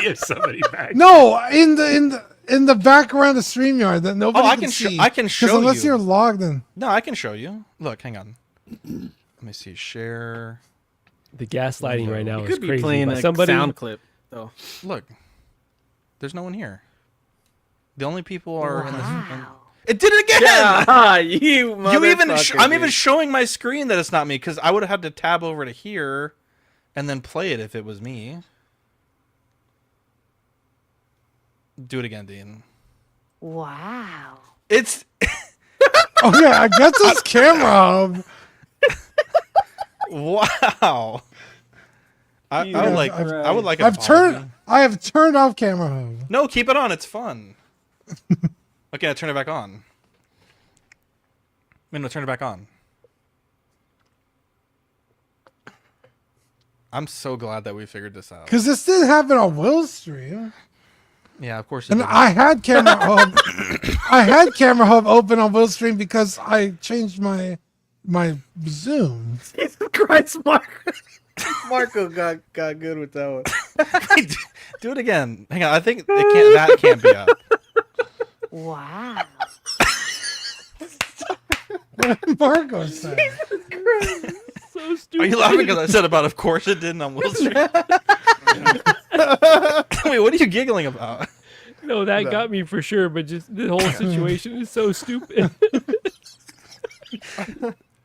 You have somebody back. No, in the background of StreamYard that nobody I can can see. I can 'Cause show unless you. you're logged in. No, I can show you. Look, hang on. Let me see. Share. The gaslighting right now You is could be crazy. playing but a somebody, sound clip, though. Look. There's no one here. The only people are in this. Wow. It did it again. Yeah, you You even motherfucker, I'm even dude. showing my screen that it's not me because I would have had to tab over to here and then play it if it was me. Do it again, Dean. Wow. It's Oh yeah, I guess it's Camera Hub. wow. I would like. I would like. I have turned off Camera Hub. No, keep it on. It's fun. Okay, I turn it back on. No, turn it back on. I'm so glad that we figured this out. Because this didn't happen on Will's stream. Yeah, of course. And I had Camera Hub. I had Camera Hub open on Will's stream because I changed my Zoom. Jesus Christ, Marco got good with that one. Do it again. Hang on. I think that can't be up. Wow. What did Marco say? So stupid. Are you laughing because I said about of course it didn't on Will Street? Wait, what are you giggling about? No, that got me for sure, but just the whole situation is so stupid.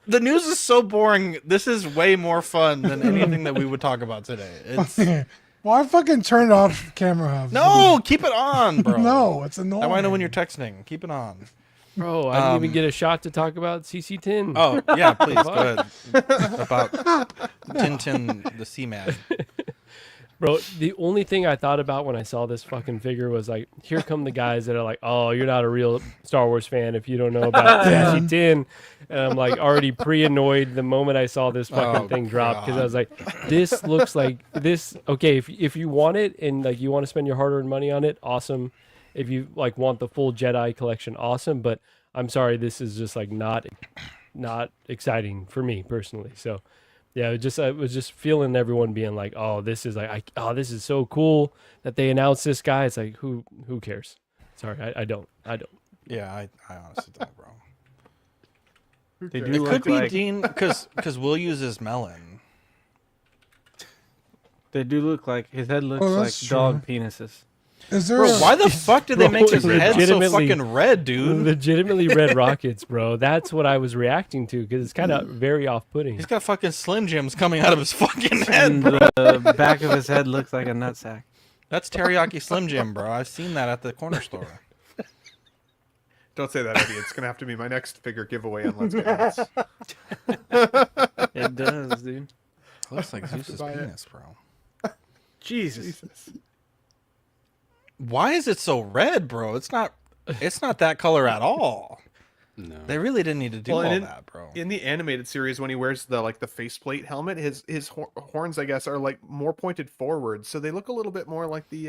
The news is so boring. This is way more fun than anything that we would talk about today. It's Well, I fucking turned off Camera Hub. no, keep it on, bro. No, it's annoying. I want to know when you're texting. Keep it on. Bro, I didn't even get a shot to talk about Saesee Tiin. Oh yeah, please go ahead. About Tintin the Seaman. Bro, the only thing I thought about when I saw this fucking figure was like, here come the guys that are like, oh, you're not a real Star Wars fan if you don't know about Saesee Tiin. And I'm like already pre-annoyed the moment I saw this fucking thing drop, because I was like, this looks like this. Okay, if you want it and like you want to spend your hard-earned money on it, awesome. If you like want the full Jedi collection, awesome. But I'm sorry, this is just like not exciting for me personally. So. Yeah, I was just feeling everyone being like, "Oh, this is like, this is so cool that they announced this guy." It's like, who cares? Sorry, I don't. Yeah, I honestly don't, bro. They It do could look be like Dean because we'll use his melon. they do look like his head looks Oh, like that's dog penises. Is there? Bro, why the fuck did they make his Bro, head so legitimately- fucking red, dude? Legitimately red rockets, bro. That's what I was reacting to because it's kind of very off-putting. He's got fucking Slim Jims coming out of his fucking And head, bro. the back of his head looks like a nutsack. That's teriyaki Slim Jim, bro. I've seen that at the corner store. Don't say that, Eddie. It's gonna have to be my next figure giveaway on Let's Get Nuts. It does, dude. Looks like Zeus's buy it. penis, bro. Jesus. Why is it so red, bro? It's not that color at all. No. They really didn't need to do all in, that, bro. In the animated series, when he wears the faceplate helmet, his horns, I guess, are like more pointed forward, so they look a little bit more like the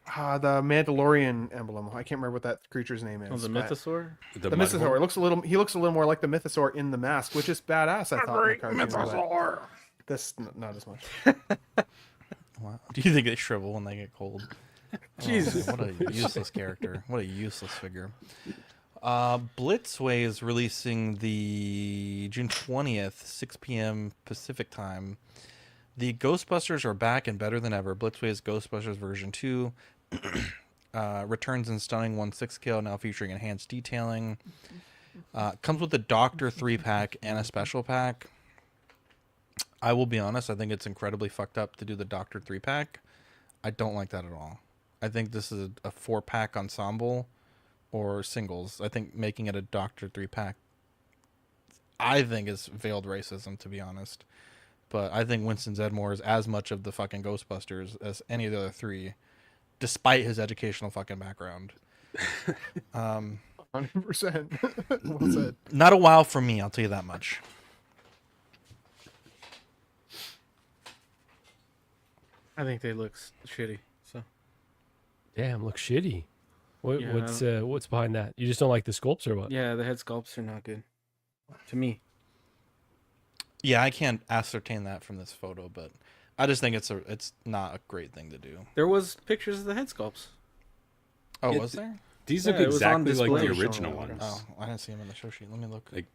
Mandalorian emblem. I can't remember what that creature's name is. Oh, the but- mythosaur? The mythosaur. He looks a little more like the mythosaur in the mask, which is badass. I thought. In the cartoon, mythosaur. but This not as much. Wow. Do you think they shrivel when they get cold? Jesus. What a useless character. What a useless figure. Blitzway is releasing the June 20th, 6 p.m. Pacific time. The Ghostbusters are back and better than ever. Blitzway's Ghostbusters version 2 returns in stunning 1/6 scale, now featuring enhanced detailing. Comes with a Doctor 3-pack and a special pack. I will be honest, I think it's incredibly fucked up to do the Doctor 3-pack. I don't like that at all. I think this is a 4-pack ensemble or singles. I think making it a Doctor 3-pack, I think, is veiled racism, to be honest. But I think Winston Zedmore is as much of the fucking Ghostbusters as any of the other three, despite his educational fucking background. 100%. Well said. Not a wow for me, I'll tell you that much. I think they look shitty. So Damn, looks shitty. Yeah. What's behind that? You just don't like the sculpts or what? yeah, the head sculpts are not good to me. Yeah, I can't ascertain that from this photo, but I just think it's not a great thing to do. There was pictures of the head sculpts. Oh, Yeah, was there? These Yeah, look it was on exactly like the display. original ones. Oh, I didn't see him in the show sheet. Let me look. Like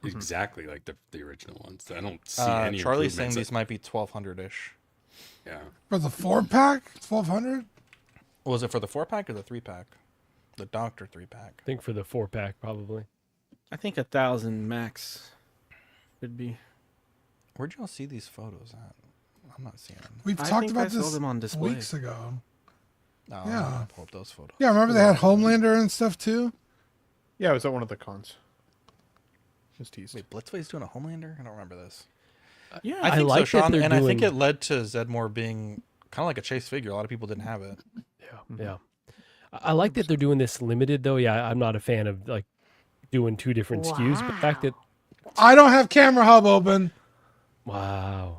exactly like the original ones. I don't see Charlie's any saying improvements. these might be 1,200-ish. Yeah. For the 4-pack, 1,200. Was it for the 4-pack or the 3-pack? The Doctor 3-pack. I think for the 4-pack probably. I think 1,000 max would be. Where'd y'all see these photos at? I'm not seeing them. We've I talked think about I saw this them on display. weeks ago. No, Yeah. I'm gonna pull up those photos. Yeah, remember they had Homelander and stuff too? Yeah, it was at one of the cons. Just teased. Wait, Blitzway's doing a Homelander? I don't remember this. Yeah, I think like so, that Sean, they're and I think doing- it led to Zedmore being kind of like a chase figure. A lot of people didn't have it. Yeah. I like that they're doing this limited though. Yeah, I'm not a fan of like doing two different SKUs, but the fact that I don't have Camera Hub open. wow.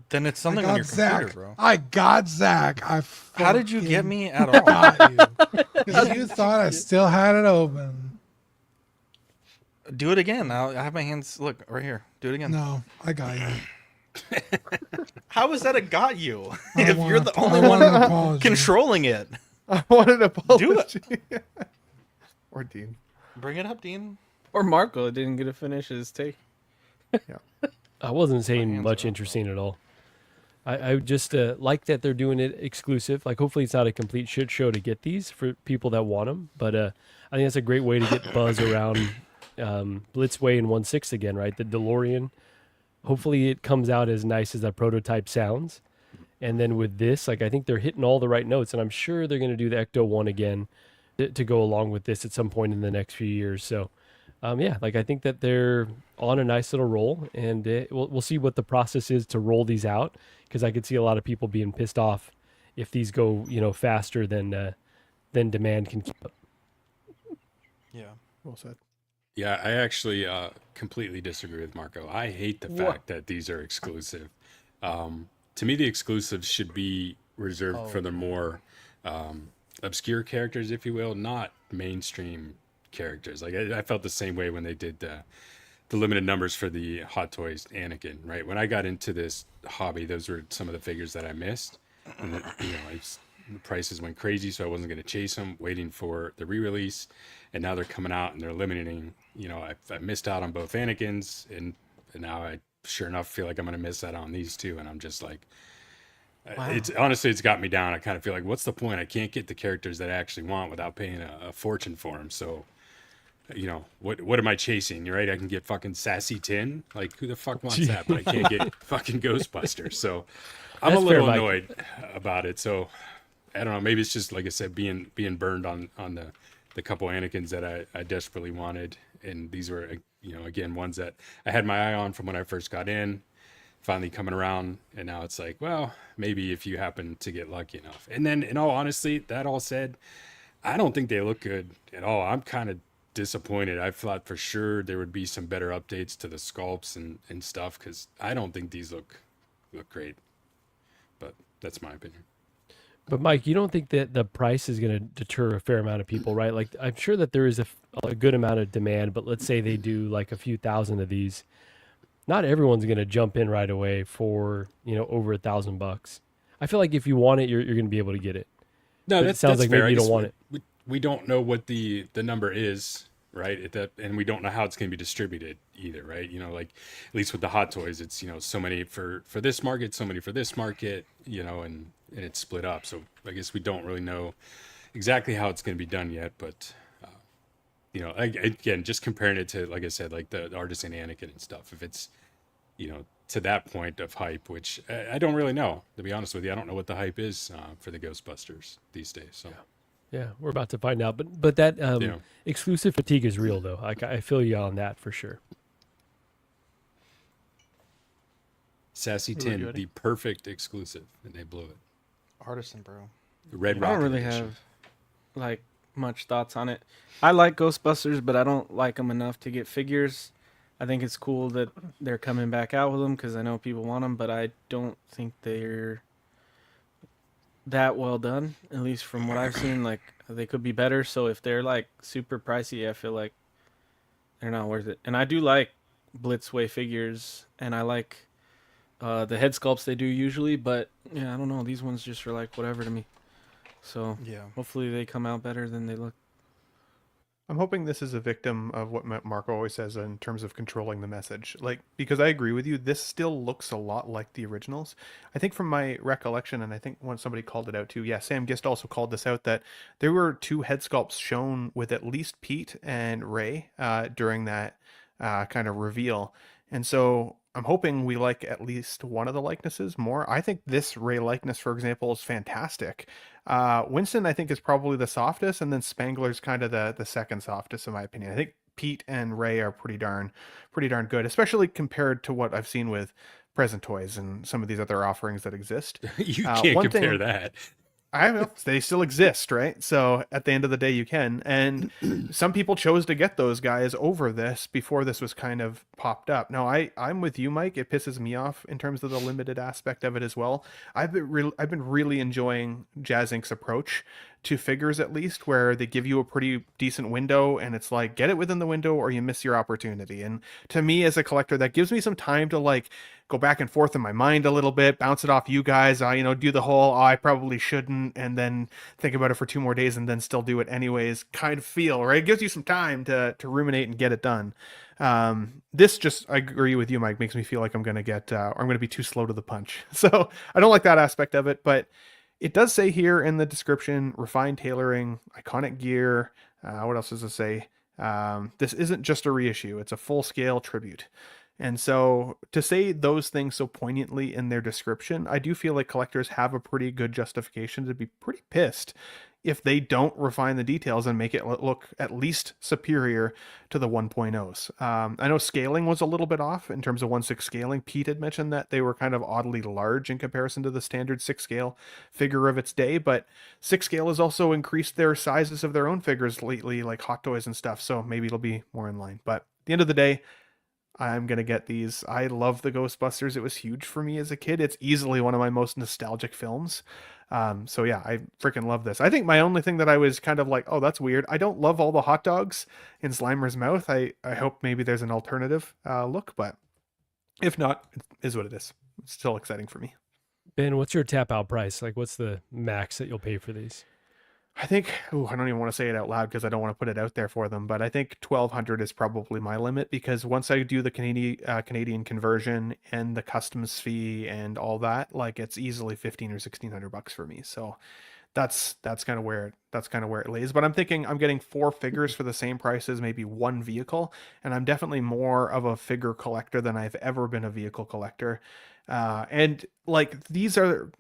Then it's I something on got your computer, Zach. bro. I got Zach. How did you get fucking me at all? got you. 'Cause you thought I still had it open. Do it again. I have my hands. Look right here. Do it again. No, I got you. How is that a got you? I if want you're the a- only I want an one apology. controlling it, I wanted a do it. Or Dean. Bring it up, Dean. Or Marco didn't get to finish his take. I wasn't saying hands much are up, interesting at all. I just like that they're doing it exclusive. Like, hopefully, it's not a complete shit show to get these for people that want them. But I think that's a great way to get buzz around Blitzway in 1/6 again, right? The DeLorean. Hopefully, it comes out as nice as that prototype sounds. And then with this, like, I think they're hitting all the right notes, and I'm sure they're going to do the Ecto one again to go along with this at some point in the next few years. So Yeah, like I think that they're on a nice little roll, and we'll see what the process is to roll these out, because I could see a lot of people being pissed off if these go, faster than demand can keep up. Yeah. Well said. Yeah, I actually completely disagree with Marco. I hate the fact that these are exclusive. To me, the exclusives should be reserved for the more obscure characters, if you will, not mainstream characters. Like I felt the same way when they did the limited numbers for the Hot Toys Anakin. Right when I got into this hobby, those were some of the figures that I missed, and the prices went crazy, so I wasn't going to chase them. Waiting for the re-release, and now they're coming out and they're limiting. I missed out on both Anakins, and now I sure enough feel like I'm going to miss out on these two, and I'm just like. Wow. It's got me down. I kind of feel like, what's the point? I can't get the characters that I actually want without paying a fortune for them. So, what am I chasing? You're right. I can get fucking Saesee Tiin. Like, who the fuck wants that? But I can't get fucking Ghostbusters. So, I'm a little annoyed about it. So, I don't know. Maybe it's just like I said, being burned on the couple Anakins that I desperately wanted, and these were again ones that I had my eye on from when I first got in. Finally coming around, and now it's like, well, maybe if you happen to get lucky enough. And then, in all honesty, that all said, I don't think they look good at all. I'm kind of disappointed. I thought for sure there would be some better updates to the sculpts and stuff, because I don't think these look great. But that's my opinion. But Mike, you don't think that the price is going to deter a fair amount of people, right? Like, I'm sure that there is a good amount of demand, but let's say they do like a few thousand of these. Not everyone's going to jump in right away for, over $1,000. I feel like if you want it, you're going to be able to get it. No, that sounds like fair. maybe you don't want it. We don't know what the number is, right? And we don't know how it's going to be distributed either, right? Like at least with the Hot Toys, it's so many for this market, so many for this market, and it's split up. So I guess we don't really know exactly how it's going to be done yet, but. Again, just comparing it to, like I said, like the Artisan Anakin and stuff. If it's, to that point of hype, which I don't really know, to be honest with you. I don't know what the hype is for the Ghostbusters these days. So, yeah, we're about to find out. But that exclusive fatigue is real, though. I feel you on that for sure. Saesee Tiin, the perfect exclusive, and they blew it. Artisan, bro. The Red I Rocket don't really edition. have much thoughts on it. I like Ghostbusters, but I don't like them enough to get figures. I think it's cool that they're coming back out with them because I know people want them, but I don't think they're that well done, at least from what I've seen. Like, they could be better, so if they're like super pricey, I feel like they're not worth it. And I do like Blitzway figures, and I like the head sculpts they do usually, but yeah, I don't know, these ones just are like whatever to me. So yeah, hopefully they come out better than they look. I'm hoping this is a victim of what Marco always says in terms of controlling the message. Like, because I agree with you, this still looks a lot like the originals. I think from my recollection, and I think when somebody called it out too, yeah, Sam Gist also called this out, that there were 2 head sculpts shown with at least Pete and Ray during that kind of reveal. And so I'm hoping we like at least one of the likenesses more. I think this Ray likeness, for example, is fantastic. Winston, I think, is probably the softest, and then Spangler's kind of the second softest, in my opinion. I think Pete and Ray are pretty darn good, especially compared to what I've seen with Present Toys and some of these other offerings that exist. You can't compare that. I know they still exist, right? So at the end of the day, you can. And some people chose to get those guys over this before this was kind of popped up. Now, I'm with you, Mike. It pisses me off in terms of the limited aspect of it as well. I've been really enjoying Jazz Inc.'s approach to figures, at least, where they give you a pretty decent window, and it's like, get it within the window or you miss your opportunity. And to me, as a collector, that gives me some time to like go back and forth in my mind a little bit, bounce it off you guys, do the whole, I probably shouldn't, and then think about it for 2 more days and then still do it anyways kind of feel, right? It gives you some time to ruminate and get it done. This just, I agree with you, Mike, makes me feel like I'm going to get, or I'm going to be too slow to the punch. So I don't like that aspect of it, but it does say here in the description, refined tailoring, iconic gear. What else does it say? This isn't just a reissue. It's a full-scale tribute. And so to say those things so poignantly in their description, I do feel like collectors have a pretty good justification to be pretty pissed, if they don't refine the details and make it look at least superior to the 1.0s. I know scaling was a little bit off in terms of 1/6 scaling. Pete had mentioned that they were kind of oddly large in comparison to the standard 6 scale figure of its day, but 6 scale has also increased their sizes of their own figures lately, like Hot Toys and stuff, so maybe it'll be more in line. But at the end of the day, I'm going to get these. I love the Ghostbusters. It was huge for me as a kid. It's easily one of my most nostalgic films. So yeah, I freaking love this. I think my only thing that I was kind of like, oh, that's weird. I don't love all the hot dogs in Slimer's mouth. I hope maybe there's an alternative look, but if not, it is what it is. It's still exciting for me. Ben, what's your tap out price? Like, what's the max that you'll pay for these? I think, I don't even want to say it out loud because I don't want to put it out there for them, but I think 1,200 is probably my limit, because once I do the Canadian conversion and the customs fee and all that, like, it's easily 15 or 1,600 bucks for me. So that's kind of where it lays. But I'm thinking I'm getting 4 figures for the same price as maybe 1 vehicle, and I'm definitely more of a figure collector than I've ever been a vehicle collector. And like these are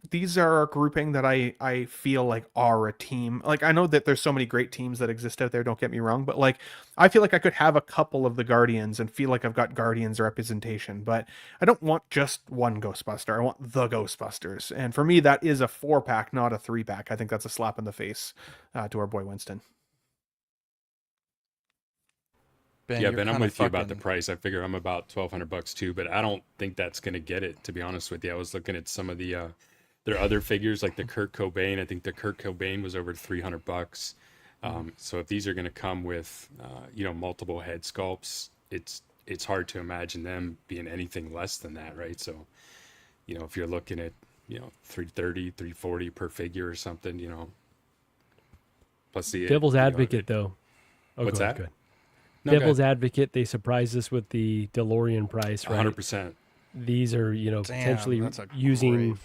a grouping that I feel like are a team. Like, I know that there's so many great teams that exist out there, don't get me wrong, but like I feel like I could have a couple of the Guardians and feel like I've got Guardians representation, but I don't want just one Ghostbuster. I want the Ghostbusters. And for me, that is a 4-pack, not a 3-pack. I think that's a slap in the face to our boy Winston. Ben, I'm with you about the price. I figure I'm about $1,200 too, but I don't think that's going to get it, to be honest with you. I was looking at some of the their other figures, like the Kurt Cobain. I think the Kurt Cobain was over $300. So if these are going to come with multiple head sculpts, it's hard to imagine them being anything less than that, right? So if you're looking at $330, $340 per figure or something, plus the devil's advocate though. Oh, what's that? Good. No, devil's advocate, they surprised us with the DeLorean price, right? 100%. These are, potentially using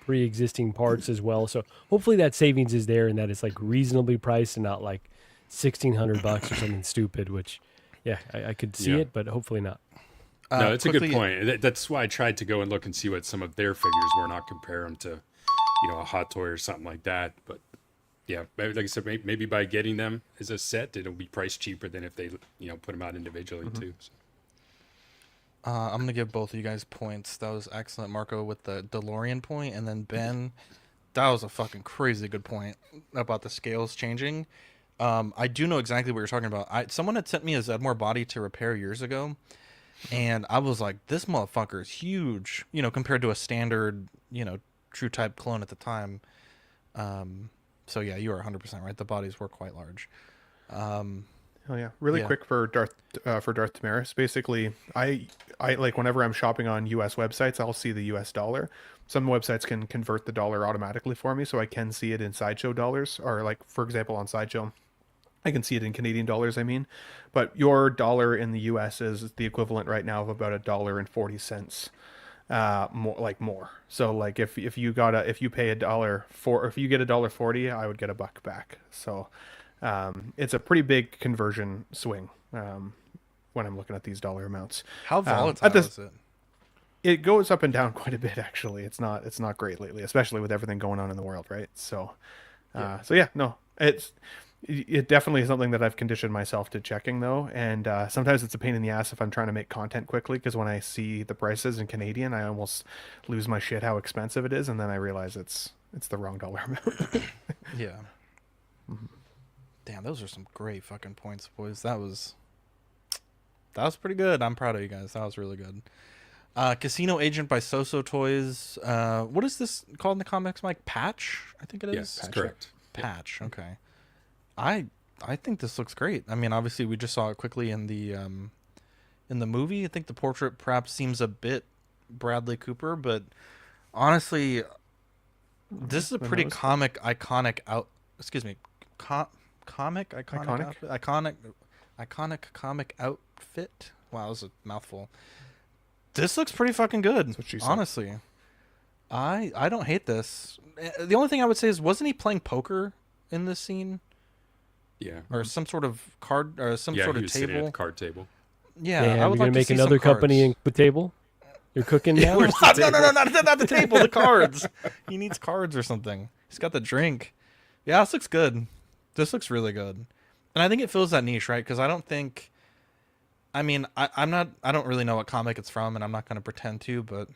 pre-existing parts as well. So hopefully that savings is there and that it's like reasonably priced and not like $1,600 or something stupid, which, yeah, I could see it, but hopefully not. No, it's a good point. That's why I tried to go and look and see what some of their figures were, not compare them to, a Hot Toy or something like that. But yeah, like I said, maybe by getting them as a set, it'll be priced cheaper than if they, put them out individually too. So. I'm gonna give both of you guys points. That was excellent, Marco, with the DeLorean point, and then Ben, that was a fucking crazy good point about the scales changing. I do know exactly what you're talking about. Someone had sent me a Zedmore body to repair years ago, and I was like, this motherfucker is huge, compared to a standard, true type clone at the time. So yeah, you are 100% right. The bodies were quite large. Oh yeah, really quick for Darth Tamaris. Basically, I like whenever I'm shopping on U.S. websites, I'll see the U.S. dollar. Some websites can convert the dollar automatically for me, so I can see it in Sideshow dollars, or like for example on Sideshow, I can see it in Canadian dollars. I mean, but your dollar in the U.S. is the equivalent right now of about $1.40. More. So like if you pay $1 if you get $1.40, I would get $1 back. So it's a pretty big conversion swing when I'm looking at these dollar amounts. How volatile is it? It goes up and down quite a bit actually. It's not great lately, especially with everything going on in the world, right? So it definitely is something that I've conditioned myself to checking though, and sometimes it's a pain in the ass if I'm trying to make content quickly, because when I see the prices in Canadian, I almost lose my shit how expensive it is, and then I realize it's the wrong dollar amount. Yeah. Mm-hmm. Damn, those are some great fucking points, boys. That was pretty good. I'm proud of you guys. That was really good. Casino Agent by So-So Toys. What is this called in the comics, Mike? Patch? I think it is. Yes, that's correct. Patch. Okay. I think this looks great. I mean, obviously, we just saw it quickly in the movie. I think the portrait perhaps seems a bit Bradley Cooper, but honestly, this is a pretty iconic comic outfit. Wow, that was a mouthful. This looks pretty fucking good. That's what she said. Honestly, I don't hate this. The only thing I would say is, wasn't he playing poker in this scene? Yeah. Or some sort of card, or some sort of he was sitting table. at the card table. Yeah, I would like to make another company in the table. You're cooking now. No, not the table. The cards. He needs cards or something. He's got the drink. Yeah, this looks good. This looks really good. And I think it fills that niche, right? Because I don't think... I mean, I don't really know what comic it's from, and I'm not going to pretend to, but...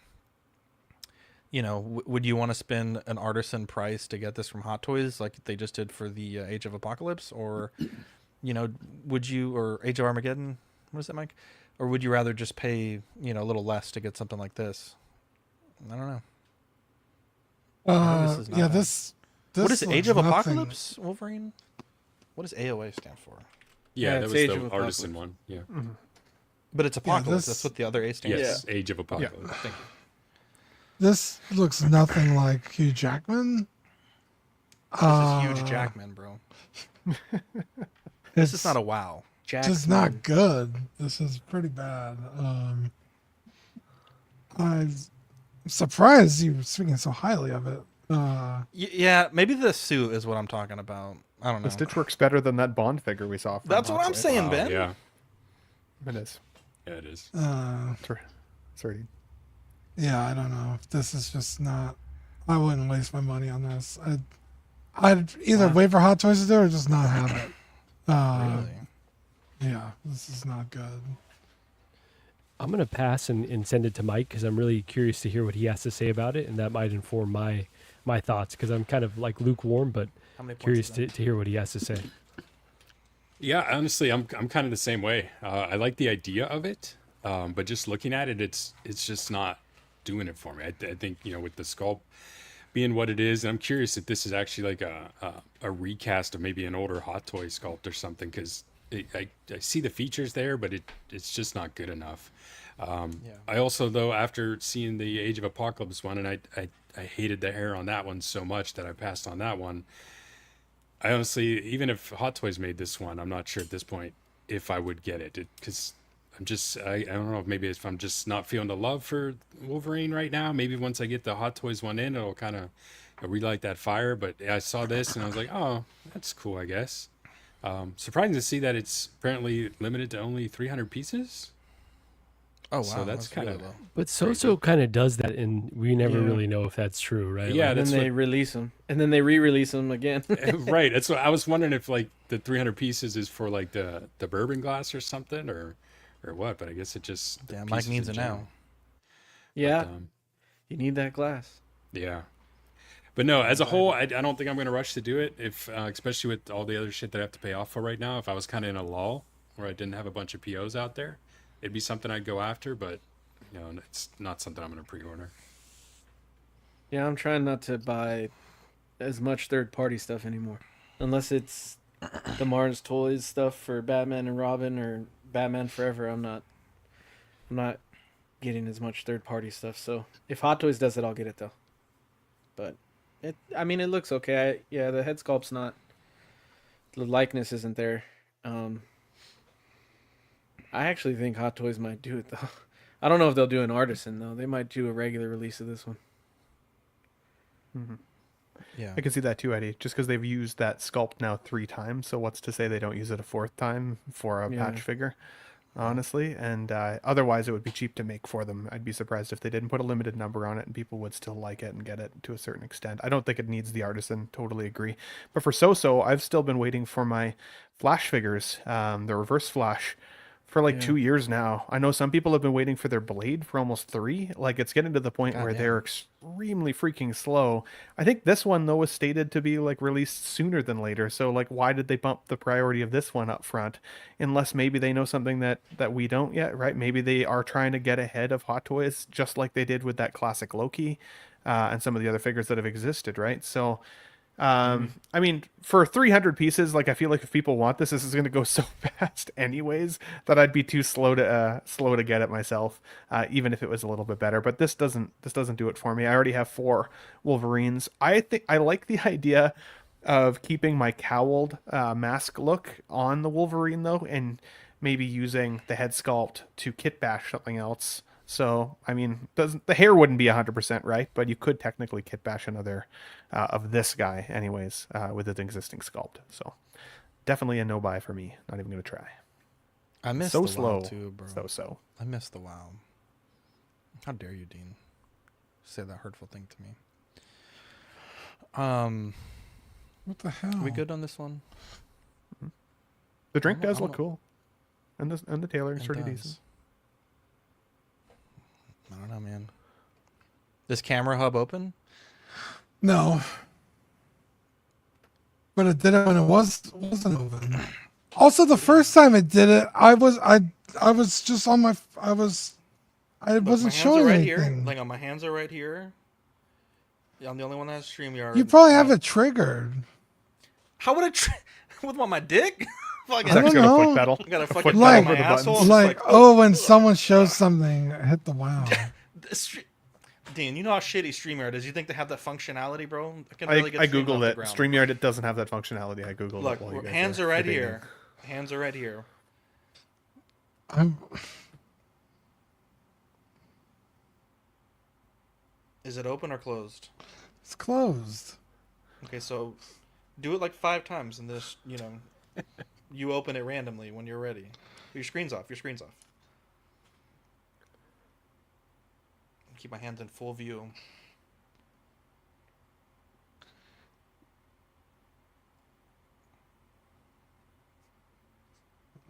You know, would you want to spend an artisan price to get this from Hot Toys like they just did for the Age of Apocalypse? Or, you know, would you... Or Age of Armageddon? What is it, Mike? Or would you rather just pay, you know, a little less to get something like this? I don't know. Yeah, this what is Age of nothing. Apocalypse, Wolverine? What does AOA stand for? Yeah, that it's was Age the of Apocalypse. artisan one. Yeah. But it's Apocalypse. this- That's what the other A stands Yes, for. Age of Apocalypse. Thank you. This looks nothing like Hugh Jackman. This is huge Jackman, bro. This is not a wow. Just not good. This is pretty bad. I'm surprised you were speaking so highly of it. Yeah, maybe the suit is what I'm talking about. I don't know. The stitch works better than that Bond figure we saw. From That's what Hot I'm Toys. saying, Wow, Ben. yeah. It is. Yeah, it is. Sorry. Yeah, I don't know. This is just not. I wouldn't waste my money on this. I'd either wait for Hot Toys to do it or just not have it. Really? Yeah, this is not good. I'm going to pass and send it to Mike because I'm really curious to hear what he has to say about it, and that might inform my thoughts because I'm kind of like lukewarm, but How many points curious is to that? hear what he has to say. Yeah, honestly, I'm kind of the same way. I like the idea of it, but just looking at it, it's just not doing it for me. I think, you know, with the sculpt being what it is, and I'm curious if this is actually like a recast of maybe an older Hot Toy sculpt or something, because I see the features there, but it's just not good enough. I also, though, after seeing the Age of Apocalypse one, and I hated the hair on that one so much that I passed on that one. I honestly, even if Hot Toys made this one, I'm not sure at this point if I would get it, because I don't know if maybe if I'm just not feeling the love for Wolverine right now. Maybe once I get the Hot Toys one in, it'll kind of relight that fire. But I saw this and I was like, oh, that's cool, I guess. Surprising to see that it's apparently limited to only 300 pieces. Oh, wow. So that's kind of low. But So kind of does that, and we never really know if that's true, right? Yeah, Like, And then they release them, and then they re-release them again. right. That's what I was wondering, if like the 300 pieces is for like the bourbon glass or something, or what. But I guess it just Yeah, Mike pieces needs in it general. now. Yeah, But, you need that glass. yeah. But no, as a whole, I don't think I'm going to rush to do it, if especially with all the other shit that I have to pay off for right now. If I was kind of in a lull where I didn't have a bunch of POs out there, it'd be something I'd go after. But you know, it's not something I'm going to pre-order. Yeah, I'm trying not to buy as much third-party stuff anymore, unless it's the Mars Toys stuff for Batman and Robin or Batman Forever. I'm not getting as much third-party stuff. So if Hot Toys does it, I'll get it though. But it looks okay. The head sculpt's not, the likeness isn't there. I actually think Hot Toys might do it though. I don't know if they'll do an artisan though. They might do a regular release of this one. Mm-hmm. Yeah. I can see that too, Eddie. Just because they've used that sculpt now 3 times, so what's to say they don't use it a 4th time for a patch figure? Honestly, and otherwise it would be cheap to make for them. I'd be surprised if they didn't put a limited number on it and people would still like it and get it to a certain extent. I don't think it needs the artisan. Totally agree. But for So, I've still been waiting for my Flash figures, the Reverse Flash, for like 2 years now. I know some people have been waiting for their Blade for almost 3. Like, it's getting to the point where they're extremely freaking slow. I think this one though was stated to be like released sooner than later. So like, why did they bump the priority of this one up front? Unless maybe they know something that we don't yet, right? Maybe they are trying to get ahead of Hot Toys, just like they did with that classic Loki and some of the other figures that have existed, right? So I mean, for 300 pieces, like, I feel like if people want this is going to go so fast anyways that I'd be too slow to get it myself, even if it was a little bit better. But this doesn't do it for me. I already have 4 Wolverines. I think I like the idea of keeping my cowled mask look on the Wolverine though, and maybe using the head sculpt to kit bash something else. So, I mean, the hair wouldn't be 100% right, but you could technically kit bash another of this guy anyways with its existing sculpt. So, definitely a no buy for me. Not even going to try. I miss so the slow WoW too, bro. So. I miss the WoW. How dare you, Dean? Say that hurtful thing to me. What the hell? Are we good on this one? The drink I don't- does I look don't- cool, and the Taylor is It pretty does. decent. I don't know, man. This camera hub open? No. But it did it when it wasn't open. Also, the first time it did it, I was just on my I wasn't My hands are showing right anything. here. Like on my hands are right here. Yeah, I'm the only one that has StreamYard. You probably have it triggered. How would I with my dick? Fucking, I don't Zach's got a know. foot pedal. I got a A fucking foot Like, pedal for the buttons. asshole. like, oh, when someone shows something, hit the wow. Dean, you know how shitty StreamYard is. You think they have that functionality, bro? can I barely get Stream off googled the it. ground. StreamYard, it doesn't have that functionality. I googled Look, it. While you guys hands were are right debating. here. Hands are right here. I'm Is it open or closed? it's closed. Okay, so do it like 5 times and this, you open it randomly when you're ready. Your screen's off. Your screen's off. Keep my hands in full view.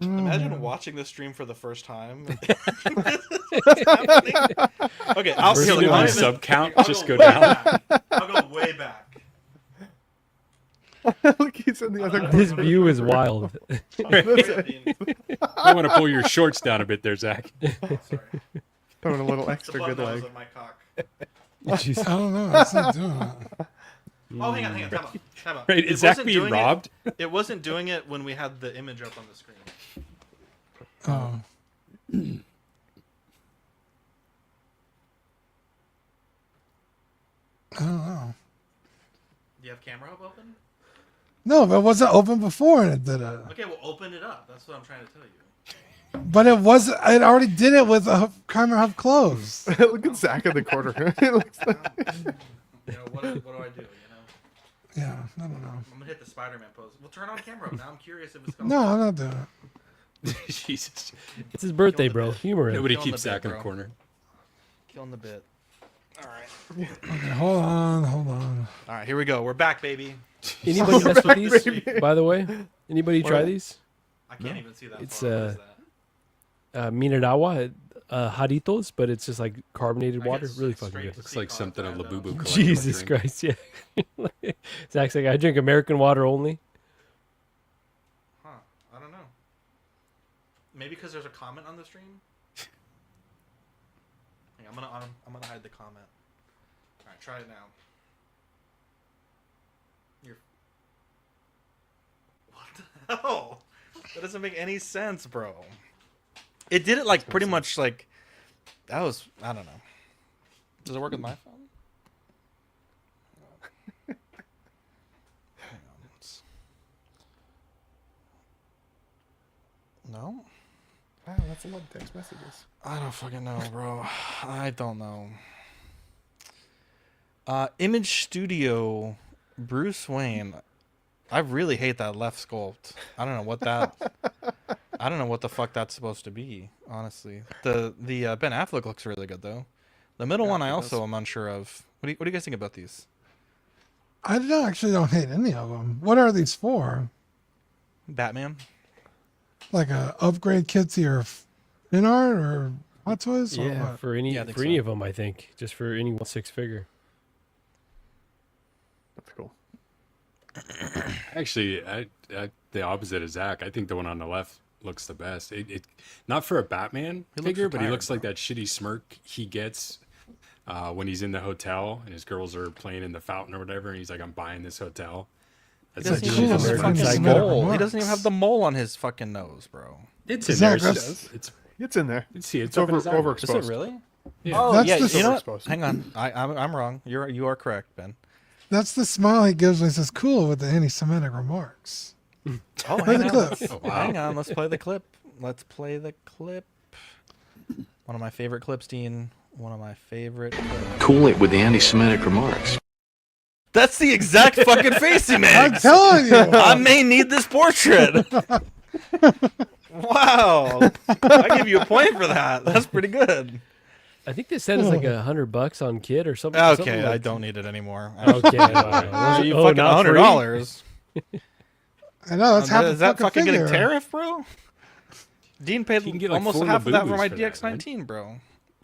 Imagine watching this stream for the first time. Okay, I'll First see. of all, I'll sub count I'll just go go way down. back. I'll go way back. Look, he's in the other corner. This view is wild. You want to pull your shorts down a bit there, Zach. Sorry. Throwing a little The extra button good nose leg. of my cock. I don't know. It's not doing it. Oh, hang on. Time out. Time out. Right, It is Zach wasn't being doing robbed? It wasn't doing it when we had the image up on the screen. Oh. I don't know. Do you have camera hub open? No, but it wasn't open before and it did it. Okay, well, open it up. That's what I'm trying to tell you. But it wasn't. It already did it with a camera hub closed. Look at Zach in the corner. He looks like- What do I do? Yeah, I don't know. I'm gonna hit the Spider-Man pose. We'll turn on camera hub now. I'm curious if it's going. No, I'm not doing it. Jesus. It's his birthday, Killing the bro. bit. Humor him. Nobody Killing keeps the bit, Zach in the bro. corner. Killing the bit. All right. Okay, hold on. All right, here we go. We're back, baby. Anybody mess with these, by the way? Anybody try these? I can't even see that. It's far. What is that? Minadawa Jaritos, but it's just like carbonated I water. guess Really it's fucking straight good. to Looks like sea something a content, Labubu though. collectible Jesus drink. Christ, yeah. Zach's like, I drink American water only. Huh? I don't know. Maybe because there's a comment on the stream. Hang on, I'm gonna hide the comment. All right, try it now. What the hell? That doesn't make any sense, bro. It did it like pretty much like that was I don't know. Does it work with my phone? Hang on. No? Wow, that's a lot of text messages. I don't fucking know, bro. I don't know. Image Studio, Bruce Wayne. I really hate that left sculpt. I don't know what that. I don't know what the fuck that's supposed to be. Honestly, the Ben Affleck looks really good though. The middle one I also am unsure of. What do you guys think about these? I don't hate any of them. What are these for? Batman. Like a upgrade kit to your in art or Hot Toys? Or Yeah, what? for any I think any so. of them, I think. Just for any 6-figure. That's cool. Actually, I the opposite of Zach. I think the one on the left looks the best. It not for a Batman He looks figure, but he retired, looks like bro. that shitty smirk he gets when he's in the hotel and his girls are playing in the fountain or whatever, and he's like, "I'm buying this hotel." He That's doesn't like even have the American fucking Psycho. mole. He doesn't even have the mole on his fucking nose, bro. It's in Zach, there. that's- It's in there. See, It's up in over his eyebrow. overexposed. Is it really? Yeah. Oh That's yeah. just You know what? overexposed. Hang on. I'm wrong. You are correct, Ben. That's the smile he gives when he says cool with the anti-Semitic remarks. Oh, Play hang the on. clip. Let's- Hang on. Let's play the clip. Let's play the clip. One of my favorite clips, Dean. One of my favorite clips. Cool it with the anti-Semitic remarks. That's the exact fucking face he makes. I'm telling you. I may need this portrait. Wow. I give you a point for that. That's pretty good. I think they said it's like $100 on kit or something. Okay, something I like don't need it anymore. Okay, wow. You Oh, fucking not free? $100. I know that's half Is that fucking figure. getting tariff, bro? Dean paid You can get, like, almost 4 half of that for Labubus my for that, DX19, bro.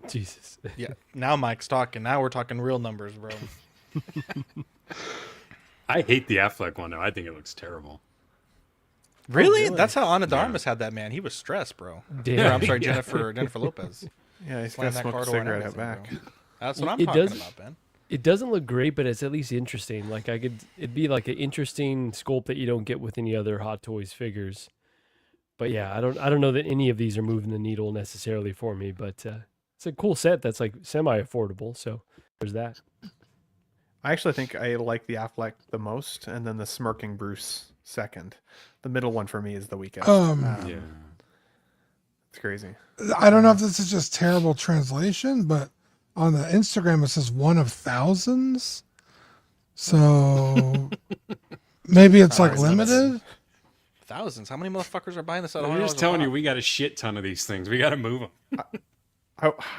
Jesus. Yeah, now Mike's talking. Now we're talking real numbers, bro. I hate the Affleck one though. I think it looks terrible. Really? That's how Ana de Armas had that man. He was stressed, bro. Damn. Or, I'm sorry, Jennifer Lopez. Yeah, he's Slammed got to that smoke a car door and cigarette at everything, back. bro. That's what I'm It talking does- about, Ben. It doesn't look great, but it's at least interesting. Like it'd be like an interesting sculpt that you don't get with any other Hot Toys figures. But yeah, I don't know that any of these are moving the needle necessarily for me. But it's a cool set that's like semi-affordable. So there's that. I actually think I like the Affleck the most, and then the smirking Bruce second. The middle one for me is the weakest. Yeah. It's crazy. I don't know if this is just terrible translation, but on the Instagram it says one of thousands. So maybe it's like limited. Thousands. How many motherfuckers are buying this at I'm $100 just a telling you, pop? we got a shit ton of these things. We got to move them.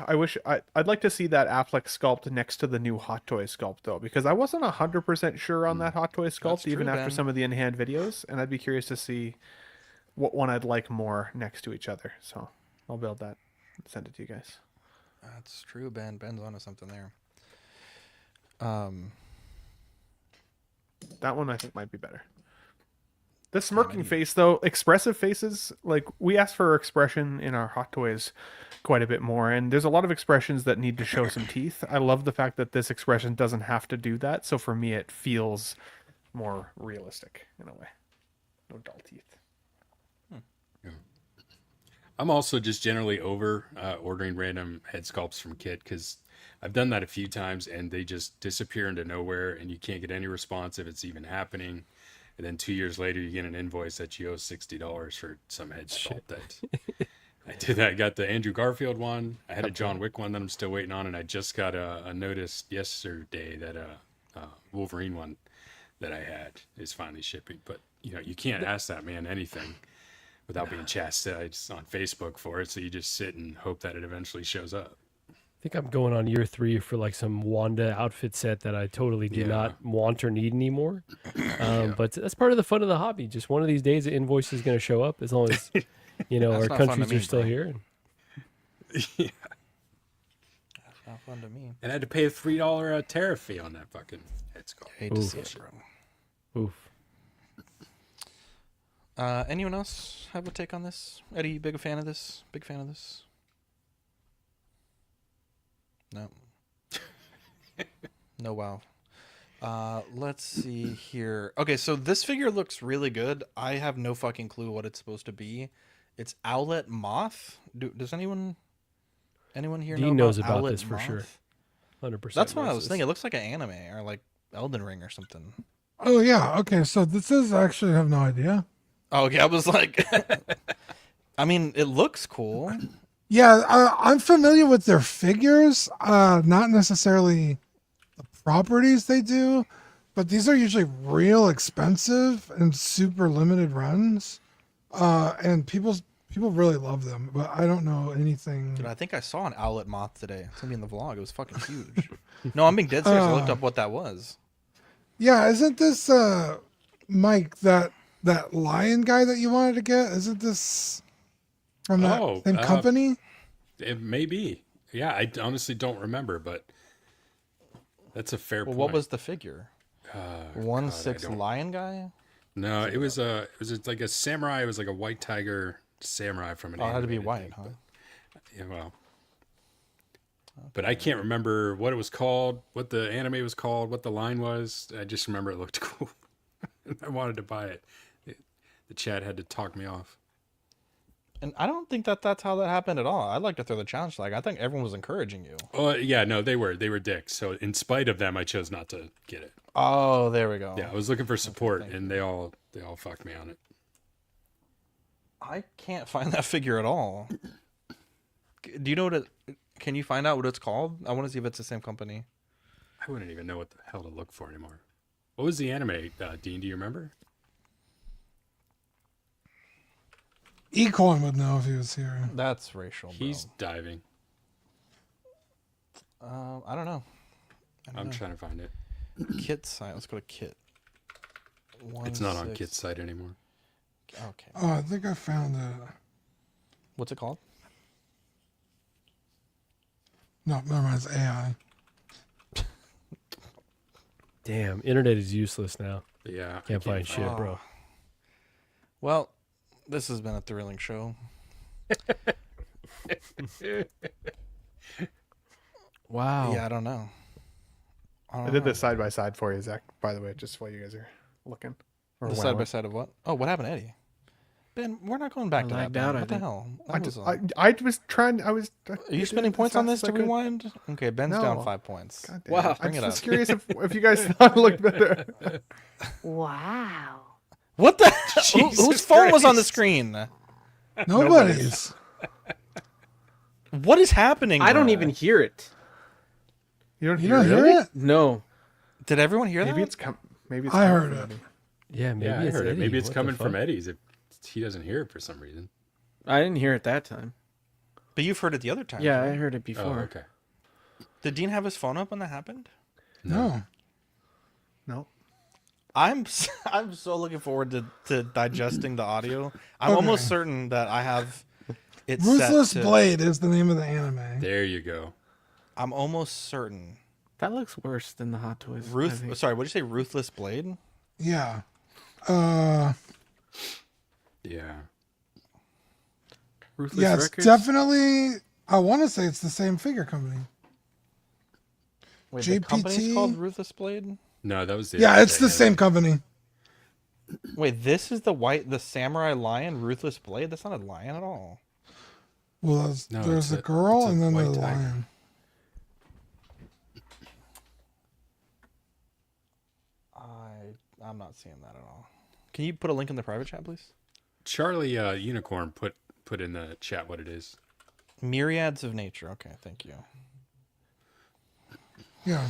I wish I'd like to see that Affleck sculpt next to the new Hot Toy sculpt though, because I wasn't 100% sure on that Hot Toy sculpt That's even true, after Ben. some of the in-hand videos, and I'd be curious to see what one I'd like more next to each other. So I'll build that and send it to you guys. That's true, Ben. Ben's onto something there. That one I think might be better. The smirking face, though, expressive faces, like we ask for expression in our Hot Toys quite a bit more, and there's a lot of expressions that need to show some teeth. I love the fact that this expression doesn't have to do that, so for me it feels more realistic in a way. No dull teeth. I'm also just generally over ordering random head sculpts from Kit because I've done that a few times and they just disappear into nowhere and you can't get any response if it's even happening. And then 2 years later, you get an invoice that you owe $60 for some head sculpt. That I did that. I got the Andrew Garfield one. I had a John Wick one that I'm still waiting on, and I just got a notice yesterday that Wolverine one that I had is finally shipping. But you know, you can't ask that man anything without being chastised on Facebook for it. So you just sit and hope that it eventually shows up. I think I'm going on year 3 for like some Wanda outfit set that I totally do not want or need anymore. But that's part of the fun of the hobby. Just one of these days, the invoice is going to show up as long as, you know, our countries are still here. Yeah. That's not fun to me. And I had to pay a $3 tariff fee on that fucking head sculpt. Hate to see it, bro. Oof. Anyone else have a take on this? Eddie, you big a fan of this? Big fan of this? No. No, wow. Let's see here. Okay, so this figure looks really good. I have no fucking clue what it's supposed to be. It's Owlet Moth. Does anyone here Dean know knows about Owlet this for Moth? sure. 100%. That's what I knows was this. thinking. It looks like an anime or like Elden Ring or something. Oh yeah, okay. So this is actually I have no idea. Oh, okay. I was like, I mean, it looks cool. Yeah, I'm familiar with their figures, not necessarily the properties they do, but these are usually real expensive and super limited runs, and people really love them. But I don't know anything. Dude, I think I saw an Owlet Moth today. It's gonna be in the vlog. It was fucking huge. No, I'm being dead serious. I looked up what that was. Yeah, isn't this Mike that lion guy that you wanted to get? Isn't this from that same company? It may be. Yeah, I honestly don't remember, but that's a fair point. What was the figure? God, 1/6 lion guy? No, it was like a samurai. It was like a white tiger samurai from an. Oh, it had to be animated white, thing, huh? but- yeah, well. But I can't remember what it was called, what the anime was called, what the line was. I just remember it looked cool. I wanted to buy it. The chat had to talk me off. And I don't think that's how that happened at all. I'd like to throw the challenge flag. I think everyone was encouraging you. Oh yeah, no, they were dicks. So in spite of them, I chose not to get it. Oh, there we go. Yeah, I was looking for support, and they all fucked me on it. I can't find that figure at all. Do you know what it? Can you find out what it's called? I want to see if it's the same company. I wouldn't even know what the hell to look for anymore. What was the anime, Dean? Do you remember? Ecoin would know if he was here. That's racial, bro. He's diving. I don't know. I'm trying to find it. Kit site. Let's go to Kit. It's not on Kit's site anymore. Okay. Oh, I think I found it. What's it called? No, never mind. It's AI. Damn, internet is useless now. Yeah. Can't find shit, bro. Well, this has been a thrilling show. Wow. Yeah, I don't know. I did this side by side for you, Zach. By the way, just while you guys are looking. The side by side of what? Oh, what happened to Eddie? Ben, we're not going back to that. Ben. What the hell? I was trying. Are you spending points on this to rewind? Okay, Ben's down 5 points. God damn Wow. it. I'm just curious if you guys thought it looked better. Wow. What the hell? Whose phone was on the screen? Nobody's. What is happening? I don't bro? even hear it. You don't You hear don't it? hear it? No. Did everyone hear Maybe that? it's maybe it's I coming heard from it. Eddie. Yeah, maybe Yeah, I it's heard it. Eddie. Maybe it's What the coming from fuck? Eddie's if he doesn't hear it for some reason. I didn't hear it that time. But you've heard it the other time. Yeah, right? I heard it before. Oh, okay. Did Dean have his phone up when that happened? No. I'm so looking forward to digesting the audio. I'm Okay. almost certain that I have it Ruthless set to, Blade is the name of the anime. There you go. I'm almost certain. That looks worse than the Hot Toys. I think. Sorry, what did you say? Ruthless Blade? Yeah. Yeah. Ruthless Yeah, it's Records? definitely. I want to say it's the same figure company. Wait, the company's JPT? called Ruthless Blade? No, that was the Yeah, it's the same company. Wait, this is the samurai lion, Ruthless Blade? That's not a lion at all. Well, No, there's it's a girl it's and then white the tiger. lion. I'm not seeing that at all. Can you put a link in the private chat, please? Charlie Unicorn put in the chat what it is. Myriads of Nature. Okay, thank you. Yeah.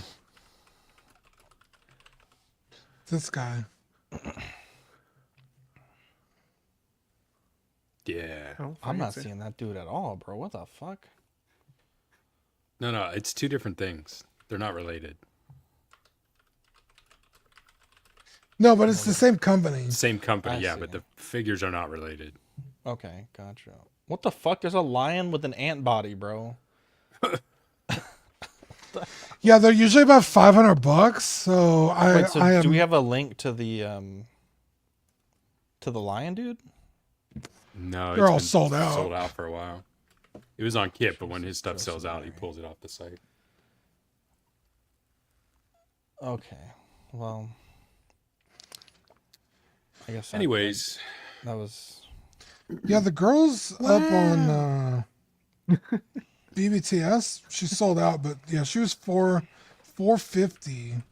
This guy. Yeah. I'm not seeing that dude at all, bro. What the fuck? No, it's two different things. They're not related. No, but it's the same company. Same company, I yeah, see. but the figures are not related. Okay, gotcha. What the fuck? There's a lion with an ant body, bro. Yeah, they're usually about $500. So Wait, so I am. do we have a link to the lion, dude? No, They're it's all been sold out. Sold out for a while. It was on Kit, but when his stuff sells out, he pulls it off the site. Okay, well, I guess. Anyways, that was. Yeah, the girl's up on BBTS. She sold out, but yeah, she was $450.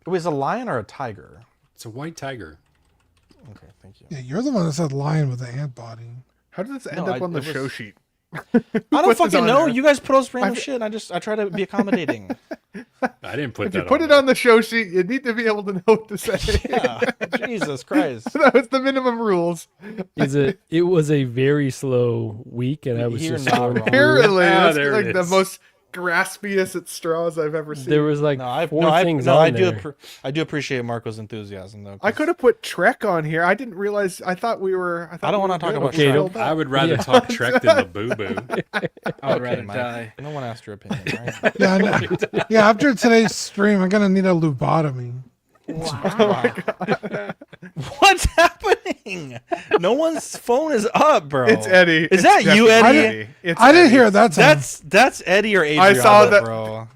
It was a lion or a tiger? It's a white tiger. Okay, thank you. Yeah, you're the one that said lion with the ant body. How did this end up on the show sheet? I don't put this fucking on know. there? You guys put us random shit. I try to be accommodating. I didn't put If that you put on it there. on the show sheet, you need to be able to know what to say. Yeah, Jesus Christ. That was the minimum rules. It was a very slow week, and I was You're just not going wrong. through- Apparently, that's there like it the is. most graspiest at straws I've ever seen. There was like four things on I there. do appreciate Marco's enthusiasm though. 'cause I could have put Trek on here. I didn't realize. I thought we were. I don't want to talk about Okay, Trek. I would rather talk Trek than Labubu. I would Okay, rather Mike. die. No one asked your opinion, right? Yeah, yeah. After today's stream, I'm gonna need a lobotomy. Wow. What's happening? No one's phone is up, bro. It's Eddie. Is It's that you, definitely Eddie? It's I didn't Eddie. hear it that time. That's Eddie or Adrian. I saw that- bro.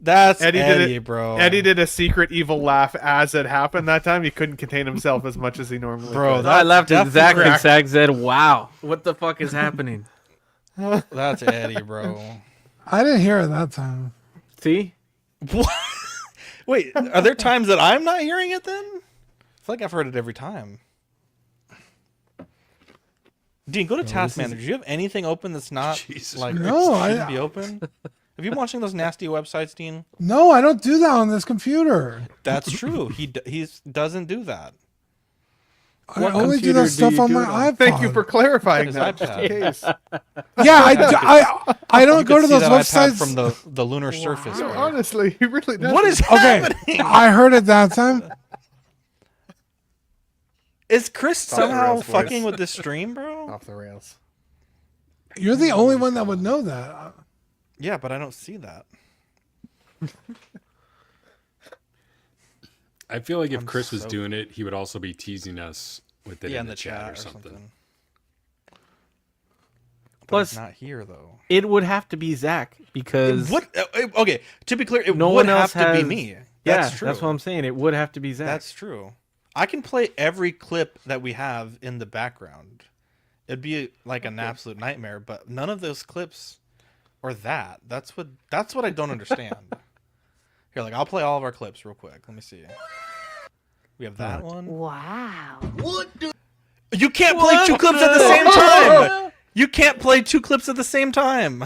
That's Eddie Eddie, did it, bro. Eddie did a secret evil laugh as it happened that time. He couldn't contain himself as much as he normally Bro, could. that- I laughed at Zach, definitely- and Zach said, "Wow, what the fuck is happening?" That's Eddie, bro. I didn't hear it that time. See, What? Wait, are there times that I'm not hearing it then? I feel like I've heard it every time. Dean, go to Task Manager. Do you have anything open that's not Jesus like No, shouldn't I- be open? Have you been watching those nasty websites, Dean? No, I don't do that on this computer. That's true. He doesn't do that. I only do that stuff on my iPod. Thank you for clarifying His that. Just in case. Yeah, I don't go to see those that iPad websites from the lunar surface. No, bro. honestly, he really does. What is Okay, happening? I heard it that time. Is Chris Off the somehow rails, boys. fucking with this stream, bro? Off the rails. You're the only one that would know that. Yeah, but I don't see that. I feel like if I'm Chris was so- doing it, he would also be teasing us with it Yeah, in the chat or something. But Plus- he's not here though. It would have to be Zach because What? Okay, to be clear, it no would one else have to has. be me. Yeah, That's true. that's what I'm saying. It would have to be Zach. That's true. I can play every clip that we have in the background. It'd be like an absolute nightmare, but none of those clips are that. That's what I don't understand. Here, like I'll play all of our clips real quick. Let me see. We have that one. Wow. You can't play two clips at the same time. You can't play two clips at the same time.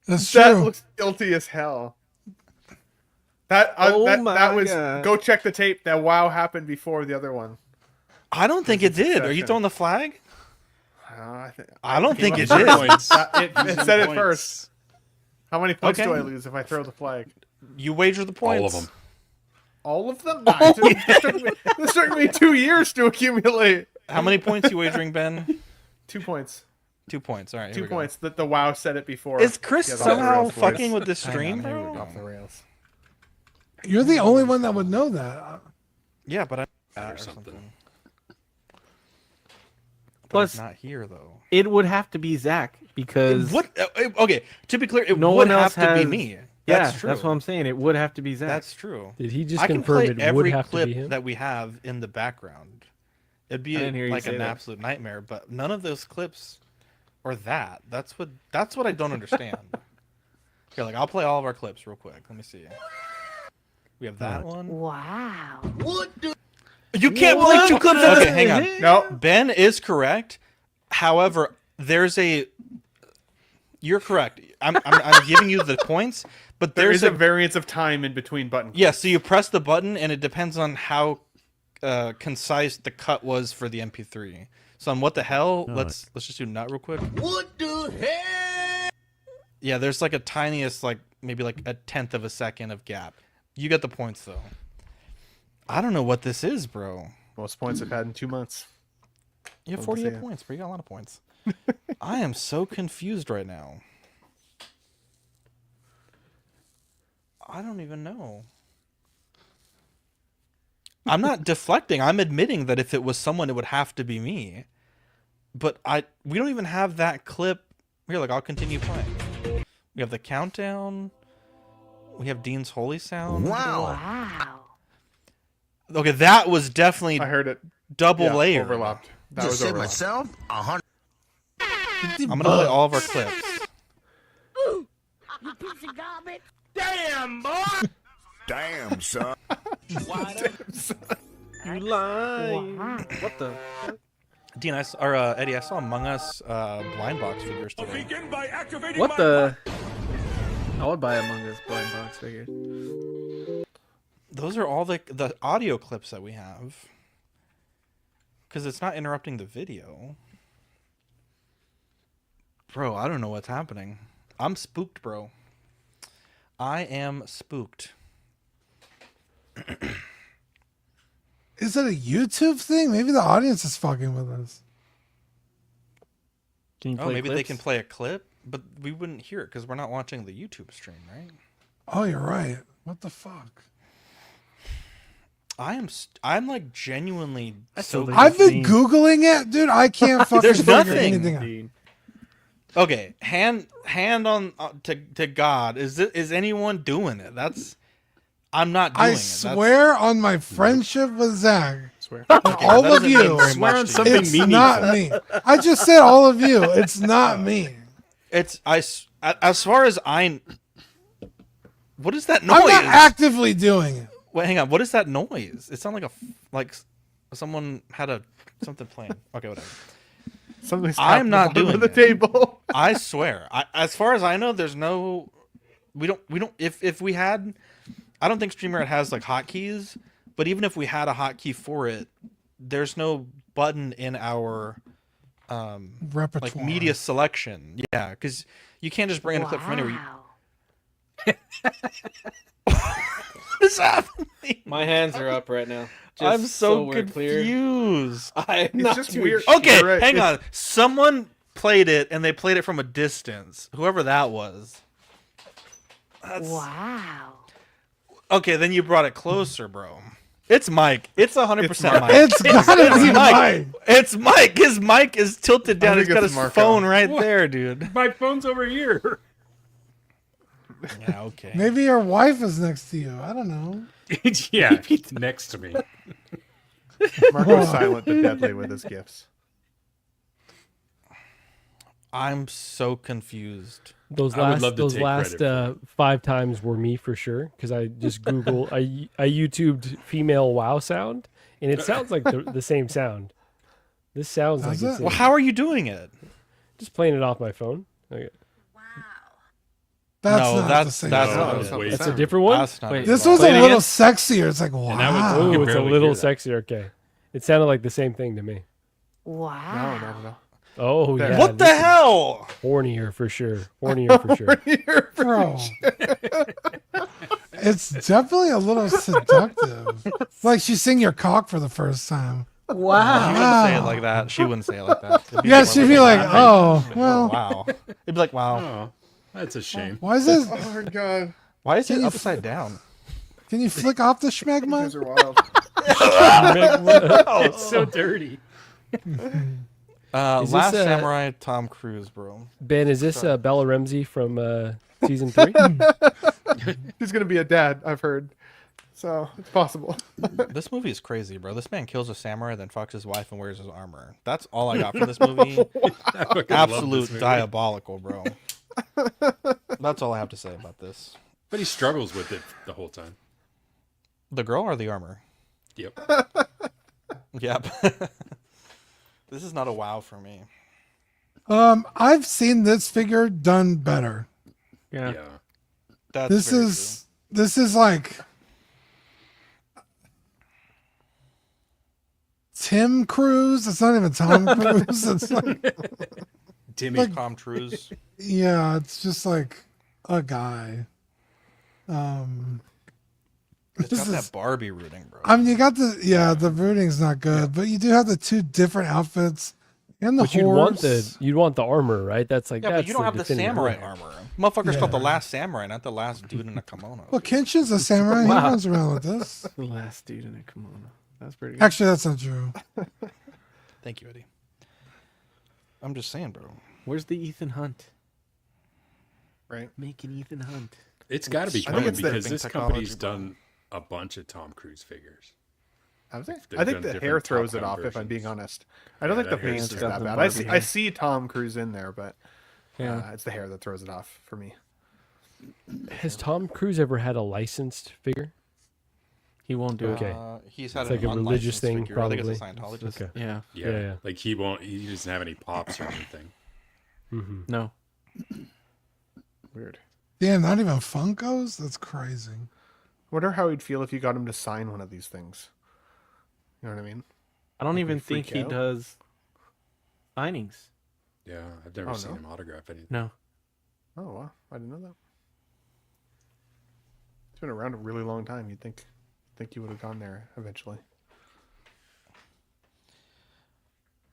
That's That true. looks guilty as hell. That Oh that my was God. go check the tape. That wow happened before the other one. I don't think it did. Are you throwing the flag? I don't think it did. Points. It said it Points. first. How many points Okay. do I lose if I throw the flag? You wager the points. All of them. All of them? Nah, this took me 2 years to accumulate. How many points you wagering, Ben? 2 points. 2 points. All right. 2 here we go. points. That the wow said it before. Is Chris Yeah, off the somehow rails, boys. fucking with this Hang stream, on, here we bro? go. Off the rails. You're the only one that would know that. Yeah, but I Or or something. something. But Plus- he's not here though. It would have to be Zach because What? Okay, to be clear, it no would one else have to has. be me. Yeah, That's true. that's what I'm saying. It would have to be Zach. That's true. Did he just I can confirm play it would every have to clip be him? that we have in the background. It'd be I didn't hear you like say an that. absolute nightmare, but none of those clips are that. That's what I don't understand. Here, like I'll play all of our clips real quick. Let me see. We have that one. Wow. You can't play two clips at the Okay, hang on. No. Ben is correct. However, there's a. You're correct. I'm giving you the points, but There there's is a variance of time in between buttons. Yeah, so you press the button, and it depends on how concise the cut was for the MP3. So on what the hell? Let's just do nut real quick. What the hell? Yeah, there's like a tiniest, like maybe like a tenth of a second of gap. You get the points though. I don't know what this is, bro. Most points I've had in 2 months. You have Love to 48 see it. points, bro. You got a lot of points. I am so confused right now. I don't even know. I'm not deflecting. I'm admitting that if it was someone, it would have to be me. But we don't even have that clip. Here, like I'll continue playing. We have the countdown. We have Dean's holy sound. Wow. Okay, that was definitely I heard it. double Yeah, layered. overlapped. That was overlapped. myself 100. I'm gonna play all of our clips. You piece of garbage. Damn, boy. Damn, son. You lying? What the? Dean, Eddie, I saw Among Us blind box figures today. What the? I would buy Among Us blind box figure. Those are all the audio clips that we have. Because it's not interrupting the video. Bro, I don't know what's happening. I'm spooked, bro. I am spooked. Is it a YouTube thing? Maybe the audience is fucking with us. Can you play Oh, maybe they clips? can play a clip, but we wouldn't hear it because we're not watching the YouTube stream, right? Oh, you're right. What the fuck? I'm like genuinely so. I've been Googling it, dude. I can't fucking There's figure nothing. anything out. Okay, hand on to God. Is anyone doing it? I'm not doing I it. swear on my friendship with Zach. Swear. Okay, All that of doesn't mean you. very Swear much on to something you. It's meaningful. not me. I just said all of you. It's not me. As far as I. What is that noise? I'm not actively doing it. Wait, hang on. What is that noise? It sounded like someone had something playing. Okay, whatever. Something's I'm not doing the it. table. I swear. As far as I know, there's no. We don't. If we had, I don't think StreamYard has like hotkeys. But even if we had a hotkey for it, there's no button in our repertoire, like media selection. Yeah, because you can't just bring in a clip from anywhere. What is happening? My hands are up right now. I'm so we're clear. confused. I'm It's not just too weird. sure. Okay, You're right. hang on. Someone played it, and they played it from a distance. Whoever that was. Wow. Okay, then you brought it closer, bro. It's Mike. It's 100% Mike. It's gotta be Mike. It's Mike. His mic is tilted down. think He's got it's his Marco. phone right there, dude. My phone's over here. Yeah, okay. Maybe your wife is next to you. I don't know. Yeah, it's next to me. Marco's silent but deadly with his gifts. I'm so confused. Those I would love to last take credit for 5 times were me for sure because I just Googled I YouTubed female wow sound and it sounds like the same sound. This sounds like it's Well, how are you doing it? just playing it off my phone. Okay. That's No, not that's- the same. that's sound. not it. Wait, That's a different one. That's not Wait, This it. was Play a it little again? sexier. It's like, wow. that was- Oh, can it's a barely little hear that. sexier. Okay, it sounded like the same thing to me. Wow. No. Oh yeah. What the this is hell? Hornier for sure. Hornier for sure. Bro. It's definitely a little seductive. It's like she's seeing your cock for the first time. She wouldn't say it like that. She wouldn't say it like that. It'd be Yeah, more she'd be like, oh, well, wow. It'd be like, wow. Oh, that's a shame. why is this? Oh my god. Why is it Can you- upside down? Can you flick off the schmegma? These are wild. It's so dirty. Is Last this, Samurai, Tom Cruise, bro. Ben, is this Bella Ramsey from season 3? He's gonna be a dad, I've heard. So it's possible. This movie is crazy, bro. This man kills a samurai, then fucks his wife and wears his armor. That's all I got from this movie. I fucking love this Absolute movie. diabolical, bro. That's all I have to say about this. But he struggles with it the whole time. The girl or the armor? Yep. Yep. This is not a wow for me. I've seen this figure done better. Yeah. Yeah. That's This very is like Tim Cruise. It's not even Tom Cruise. It's like, Timmy. true. Tom Cruise. yeah, it's just like a guy. It's This got is- that Barbie rooting, bro. I mean, you got the rooting's not good, but you do have the 2 different outfits and the But horse. you'd want the armor, right? That's like Yeah, that's but you don't have the definitive samurai armor. armor. Motherfucker's called the Yeah. last samurai, not the last dude in a kimono. Well, Kenshin's a samurai. He Wow. runs around with this. The last dude in a kimono. That's pretty good. Actually, that's not true. Thank you, Eddie. I'm just saying, bro. Where's the Ethan Hunt? Right. Making Ethan Hunt. It's got to be I think coming it's the because big this technology, company's bro. done a bunch of Tom Cruise figures. I think They've the done hair different throws Top it Gun off, if I'm being versions. honest. I don't Yeah, think the that hair's pants are got that the bad. Barbie I hair. see Tom Cruise in there, but Yeah. it's the hair that throws it off for me. Has Tom Cruise ever had a licensed figure? He won't do Okay. He's had It's an like a religious unlicensed thing, figure. I think it's a probably. Scientologist. Okay. it. Yeah. Yeah. Yeah. Like he doesn't have any pops or anything. Mm-hmm. No. Weird. Damn, not even Funkos? That's crazy. Wonder how he'd feel if you got him to sign one of these things. You know what I mean? I don't Like, even we think freak he out? does signings. Yeah, I've never Oh, seen no? him autograph anything. No. Oh wow, I didn't know that. It's been around a really long time. You'd think you would have gone there eventually.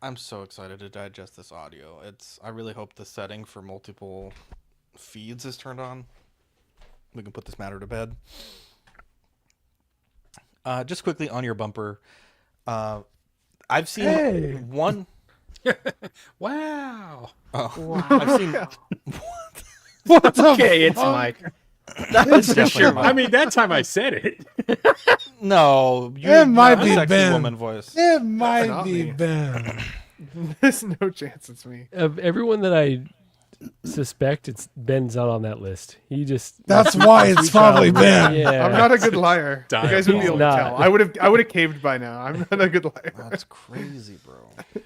I'm so excited to digest this audio. I really hope the setting for multiple feeds is turned on. We can put this matter to bed. Just quickly on your bumper. I've seen one. Wow. Oh, Wow. I've seen. What the Okay, it's fuck? Mike. That's definitely Sure. Mike. I mean, that time I said it. No, you It might have a be sexy Ben. woman voice. It might not be me. Ben. There's no chance it's me. Of everyone that I suspect, it's Ben's not on that list. He just That's why it's probably Ben. Yeah. I'm not a good liar. You guys would be able to Not. tell. I would have caved by now. I'm not a good liar. That's crazy, bro.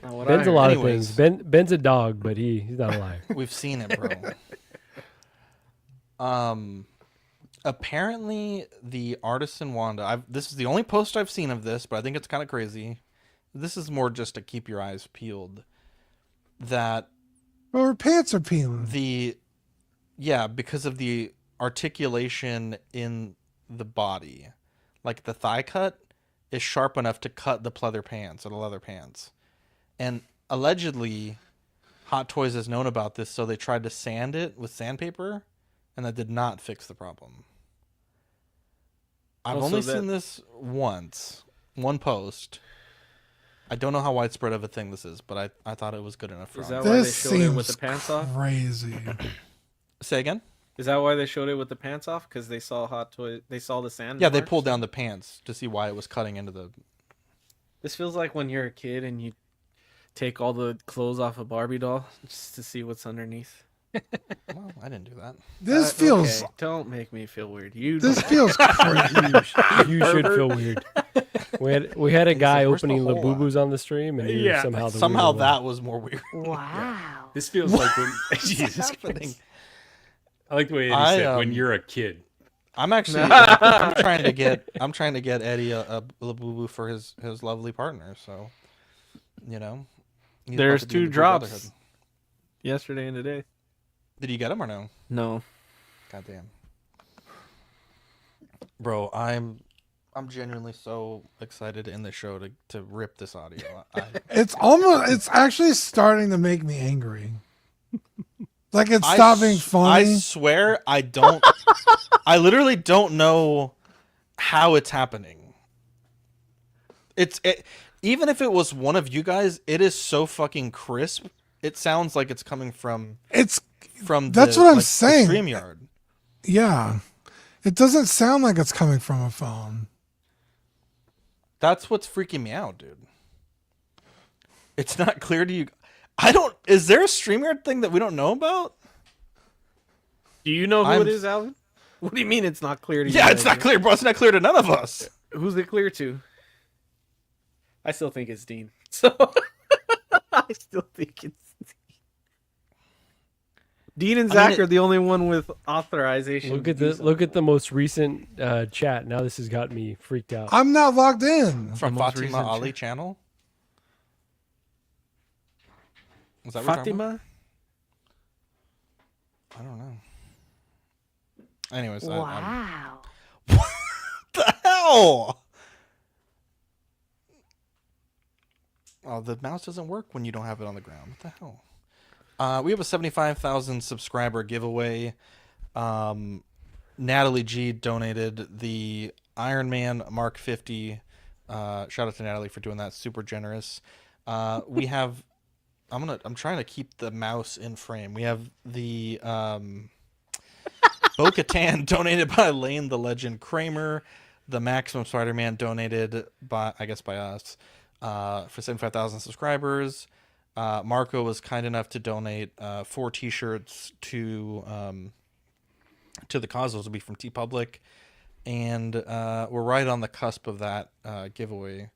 Not what Ben's I a lot heard. of things. Ben's a dog, but he's not a liar. We've seen it, bro. Apparently the artisan Wanda. This is the only post I've seen of this, but I think it's kind of crazy. this is more just to keep your eyes peeled, that Well, her pants are peeling. because of the articulation in the body. Like the thigh cut is sharp enough to cut the pleather pants or the leather pants. And allegedly, Hot Toys has known about this, so they tried to sand it with sandpaper, and that did not fix the problem. I've only seen this once. One post. I don't know how widespread of a thing this is, but I thought it was good enough for Is that me. why they This showed it with the seems pants off? crazy. Say again? Is that why they showed it with the pants off? Because they saw Hot Toy, they saw the sand. Yeah, they marks? pulled down the pants to see why it was cutting into the... This feels like when you're a kid and you take all the clothes off a Barbie doll just to see what's underneath. Well, I didn't do that. This feels. Okay, don't make me feel weird. You. This feels crazy. You should feel weird. We had a guy "Where's the opening hole Labubus on the stream, and he was somehow the Somehow weird one. that was more weird. Wow. This feels like when Jesus happening? Christ. I like the way Eddie said when you're a kid. I'm actually I'm trying to get Eddie a Labubu for his lovely partner. So, you know, he's about There's to be in 2 the Blue drops. Brotherhood. Yesterday and today. Did you get him or no? No. Goddamn, bro, I'm genuinely so excited in the show to rip this audio. It's actually starting to make me angry. Like it's stopped being funny. I swear I don't. I literally don't know how it's happening. Even if it was one of you guys, it is so fucking crisp. It sounds like it's coming from. That's what I'm saying. The StreamYard. Yeah, it doesn't sound like it's coming from a phone. That's what's freaking me out, dude. It's not clear to you. Is there a StreamYard thing that we don't know about? Do you know who it is, Alvin? What do you mean it's not clear to you? Yeah, it's not clear, bro. It's not clear to none of us. Who's it clear to? I still think it's Dean. So I still think it's Dean and Zach are the only one with authorization. Look at the most recent chat. Now this has got me freaked out. I'm not logged in. From Fatima Ali channel. Is that what you're talking about? Fatima? I don't know. Anyways, Wow. What the hell? Oh, the mouse doesn't work when you don't have it on the ground. What the hell? We have a 75,000 subscriber giveaway. Natalie G donated the Iron Man Mark 50. Shout out to Natalie for doing that. Super generous. We have. I'm trying to keep the mouse in frame. We have the Bo-Katan donated by Lane the Legend Kramer. The Maximum Spider-Man donated by us for 75,000 subscribers. Marco was kind enough to donate 4 T-shirts to the cause. Those will be from TeePublic, and we're right on the cusp of that giveaway.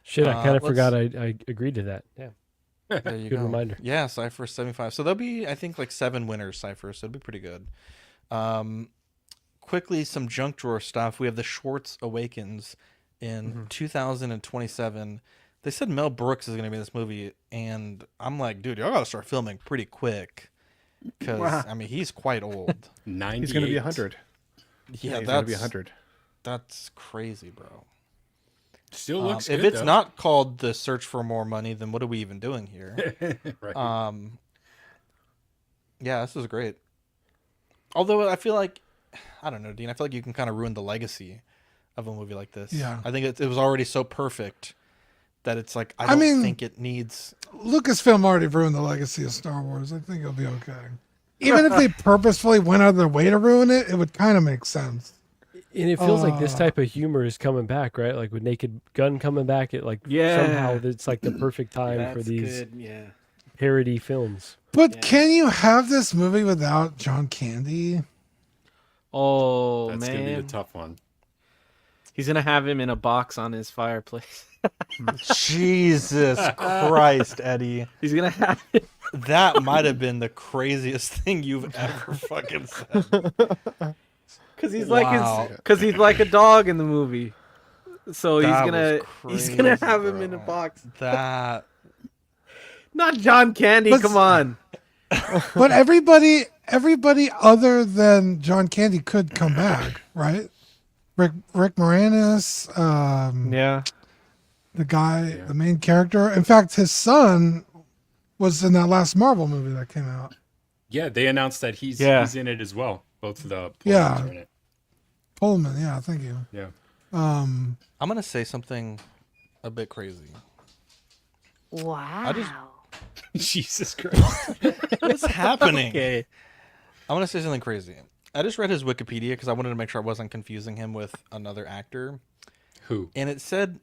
Shit, I kind of forgot I agreed to that. Yeah. There you Good go. reminder. Yeah, Cypher 75. So there'll be, I think, like 7 winners, Cypher. So it'll be pretty good. Quickly, some junk drawer stuff. We have the Schwartz Awakens in 2027. They said Mel Brooks is going to be in this movie, and I'm like, dude, y'all got to start filming pretty quick. Because, I mean, he's quite old. 98. He's going to be 100. Yeah, he's going to be 100. That's crazy, bro. Still looks if good, it's though. not called The Search for More Money, then what are we even doing here? Right. Yeah, this is great. Although I feel like, I don't know, Dean, I feel like you can kind of ruin the legacy of a movie like this. Yeah. I think it was already so perfect that it's like, I don't think it needs... Lucasfilm already ruined the legacy of Star Wars. I think it'll be okay. Even if they purposefully went out of their way to ruin it, it would kind of make sense. And it feels like this type of humor is coming back, right? Like with Naked Gun coming back, it somehow it's like the perfect time for these parody films. But can you have this movie without John Candy? Oh, That's man. going to be the tough one. He's going to have him in a box on his fireplace. Jesus Christ, Eddie. He's going to have it. That might have been the craziest thing you've ever fucking said. Because he's like a dog in the movie. so he's That gonna was have him crazy, in a bro. box. That Not John Candy. But- Come on. But everybody other than John Candy could come back, right? Rick Moranis, Yeah. the guy, the main character. In fact, his son was in that last Marvel movie that came out. Yeah, they announced that he's Yeah. in it as well. Both of the Pullmans Yeah. are in it. Pullman, yeah, thank you. Yeah. Um, I'm gonna say something a bit crazy. Wow. Jesus Christ. What's happening? Okay. I'm gonna say something crazy. I just read his Wikipedia because I wanted to make sure I wasn't confusing him with another actor. Who? And it said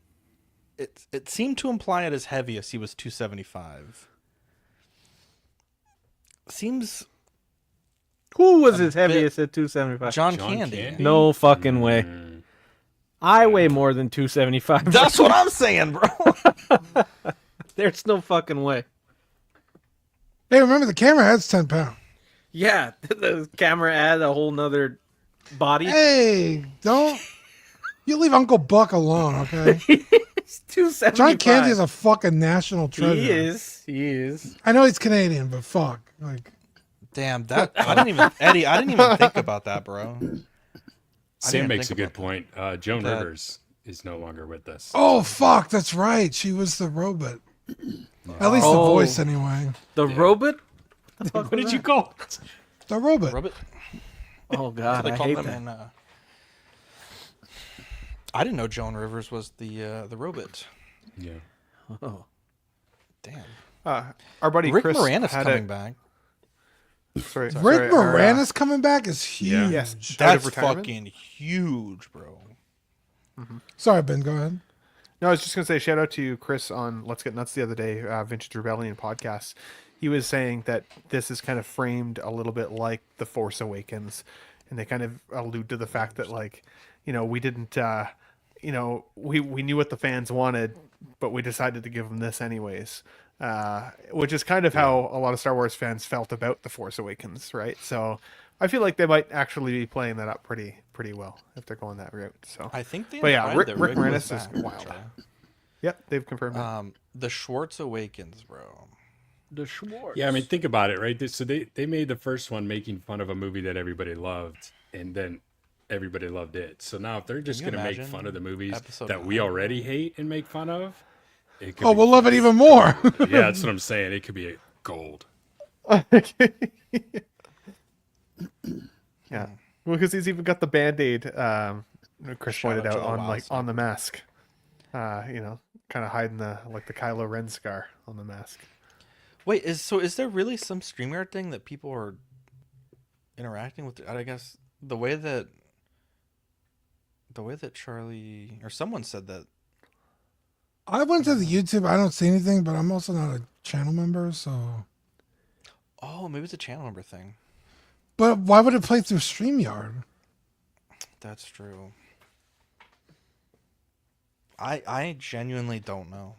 it seemed to imply at his heaviest he was 275. Seems Who was a his heaviest at 275? John Candy. No fucking way. I weigh more than 275. That's what I'm saying, bro. There's no fucking way. hey, remember the camera head's 10 pounds. Yeah, the camera add a whole nother body. Hey, don't you leave Uncle Buck alone, okay? It's 275. John Candy is a fucking national treasure. He is. He is. I know he's Canadian, but fuck, like, Damn, that I didn't even think about that, bro. Sam makes a good point. Joan Rivers is no longer with us. oh fuck, that's right. She was the robot. At least the Oh. voice, anyway. The robot? What did you call it? The robot. Robot. Oh god, They I call hate them that. in, I didn't know Joan Rivers was the robot. Yeah. Oh. Damn. Our buddy Rick Chris Moranis had coming back. Sorry, Rick Moranis coming back is huge. Yes. Out of That's retirement? fucking huge, bro. Sorry, Ben, go ahead. No, I was just gonna say shout out to Chris on Let's Get Nuts the other day, Vintage Rebellion podcast. He was saying that this is kind of framed a little bit like The Force Awakens, and they kind of allude to the fact that, like, you know, we didn't, you know, we knew what the fans wanted, but we decided to give them this anyways. Which is kind of how a lot of Star Wars fans felt about The Force Awakens, right? So I feel like they might actually be playing that up pretty well if they're going that route. So I think they. But yeah, implied Rick that was Moranis back, is wild. actually. Yep, they've confirmed it. The Schwartz Awakens, bro. The Schwartz. Yeah, I mean, think about it, right? So they made the first one making fun of a movie that everybody loved, and then everybody loved it. So now if they're just Can going you to make imagine fun of the movies episode that we 9? already hate and make fun of, it could Oh, be, we'll love it even more. yeah, that's what I'm saying. It could be gold. Yeah, well, because he's even got the Band-Aid. Chris Shout pointed out out to on Owl like on the Sniper. mask. You know, kind of hiding the Kylo Ren scar on the mask. Wait, is there really some StreamYard thing that people are interacting with? I guess the way that Charlie or someone said that. I went to the YouTube. I don't see anything, but I'm also not a channel member, so. Oh, maybe it's a channel number thing. But why would it play through StreamYard? That's true. I genuinely don't know.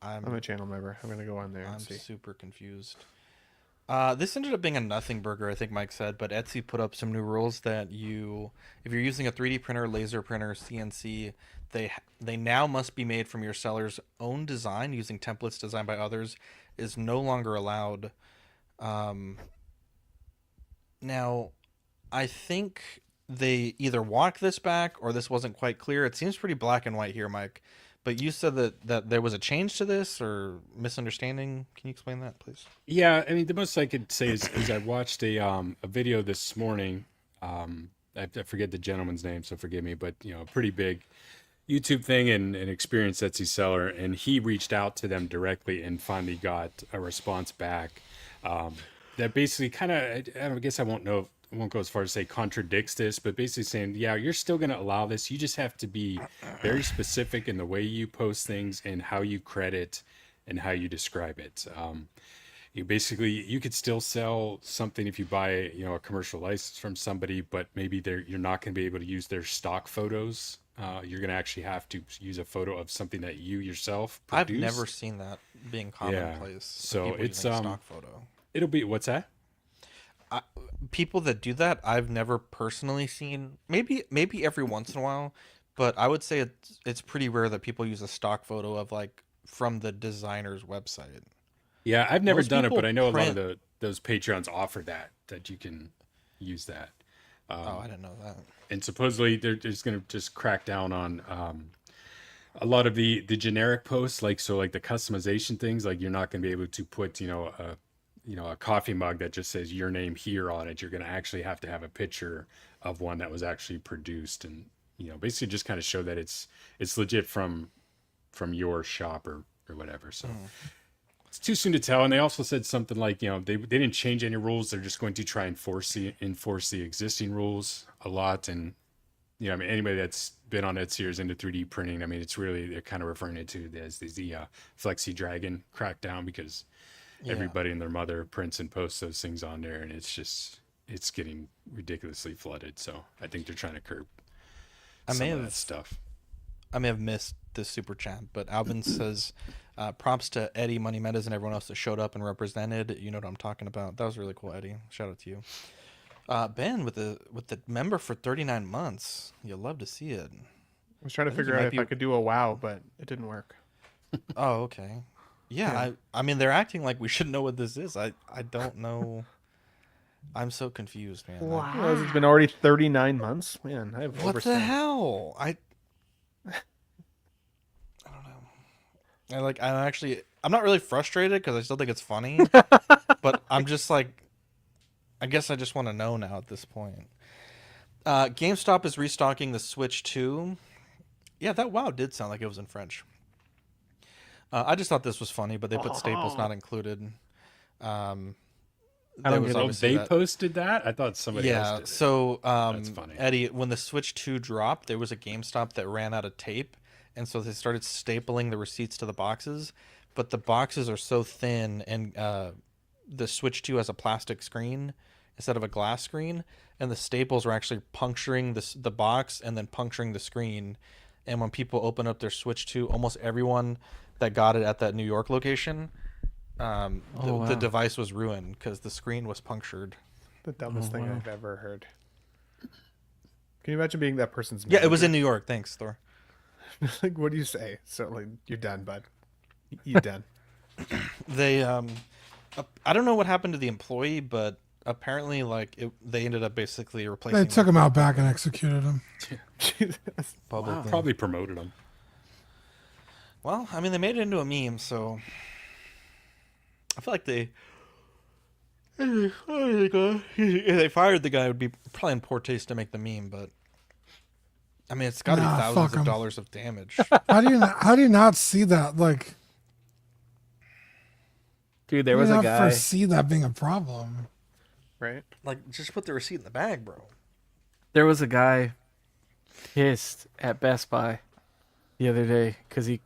I'm a channel member. I'm gonna go on there and I'm see. super confused. This ended up being a nothing burger, I think Mike said, but Etsy put up some new rules that if you're using a 3D printer, laser printer, CNC, they now must be made from your seller's own design using templates designed by others is no longer allowed. Now, I think they either walked this back or this wasn't quite clear. It seems pretty black and white here, Mike. But you said that there was a change to this or misunderstanding. Can you explain that, please? Yeah, I mean, the most I could say is I watched a video this morning. I forget the gentleman's name, so forgive me, but you know, a pretty big YouTube thing and an experienced Etsy seller, and he reached out to them directly and finally got a response back that basically kind of, I guess I won't go as far as say contradicts this, but basically saying, yeah, you're still going to allow this. You just have to be very specific in the way you post things and how you credit and how you describe it. You could still sell something if you buy, you know, a commercial license from somebody, but maybe you're not going to be able to use their stock photos. You're going to actually have to use a photo of something that you yourself produced. I've never seen that being commonplace. Yeah. So people it's using a stock photo. It'll be, what's that? People that do that, I've never personally seen. Maybe every once in a while, but I would say it's pretty rare that people use a stock photo of like from the designer's website. Yeah, I've never Most done it, people but I know a lot of print- those Patreons offer that you can use that. Oh, I didn't know that. And supposedly they're just going to just crack down on a lot of the generic posts, like the customization things. Like you're not going to be able to put a coffee mug that just says your name here on it. You're going to actually have to have a picture of one that was actually produced, and basically just kind of show that it's legit from your shop or whatever. So. It's too soon to tell. And they also said something like, they didn't change any rules. They're just going to try and enforce the existing rules a lot. And, I mean, anybody that's been on Etsy or is into 3D printing, I mean, it's really, they're kind of referring it to as the Flexi Dragon crackdown, because everybody and their mother prints and posts those things on there. And it's getting ridiculously flooded. So I think they're trying to curb some of that stuff. I may have missed this super chat, but Albin says, props to Eddie, Money Metas, and everyone else that showed up and represented. You know what I'm talking about. That was really cool, Eddie. Shout out to you. Ben with the member for 39 months. You'll love to see it. I was trying to figure out if I could do a WoW, but it didn't work. Oh, okay. Yeah. I mean, they're acting like we should know what this is. I don't know. I'm so confused, man. Wow. It's been already 39 months? Man, I have what the hell? I don't know. I'm not really frustrated because I still think it's funny, but I'm just like, I guess I just want to know now at this point. GameStop is restocking the Switch 2. Yeah, that WoW did sound like it was in French. I just thought this was funny, but they put staples not included. They posted that? I thought somebody else did it. So That's funny. Eddie, when the Switch 2 dropped, there was a GameStop that ran out of tape, and so they started stapling the receipts to the boxes, but the boxes are so thin, and the Switch 2 has a plastic screen instead of a glass screen, and the staples were actually puncturing the box and then puncturing the screen. And when people open up their Switch 2, almost everyone that got it at that New York location, the device was ruined because the screen was punctured. The dumbest thing I've ever heard. Can you imagine being that person's manager? Yeah, it was in New York. Thanks, Thor. Like, what do you say? So, like, you're done, bud. You're done. They, I don't know what happened to the employee, but apparently, they ended up basically replacing. They took him out back and executed him. Probably promoted him. Well, I mean, they made it into a meme, so I feel like if they fired the guy, it would be probably in poor taste to make the meme, but I mean, it's got to be thousands of dollars of damage. How do you not see that? Like, dude, there was a guy. Foresee that being a problem, right? Like, just put the receipt in the bag, bro. There was a guy pissed at Best Buy the other day because he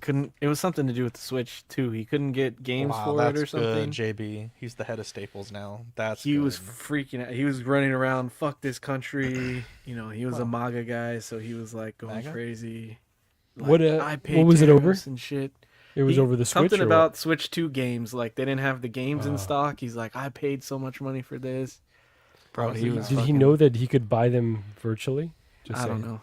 couldn't. It was something to do with the Switch too. He couldn't get games for it or something. Good, JB, he's the head of Staples now. He was freaking out. He was running around, fuck this country. He was a MAGA guy, so he was like going crazy. Like, what was it over? And shit. It was over the Switch. Something about Switch 2 games. Like they didn't have the games in stock. He's like, I paid so much money for this. Bro, did he know that he could buy them virtually? I don't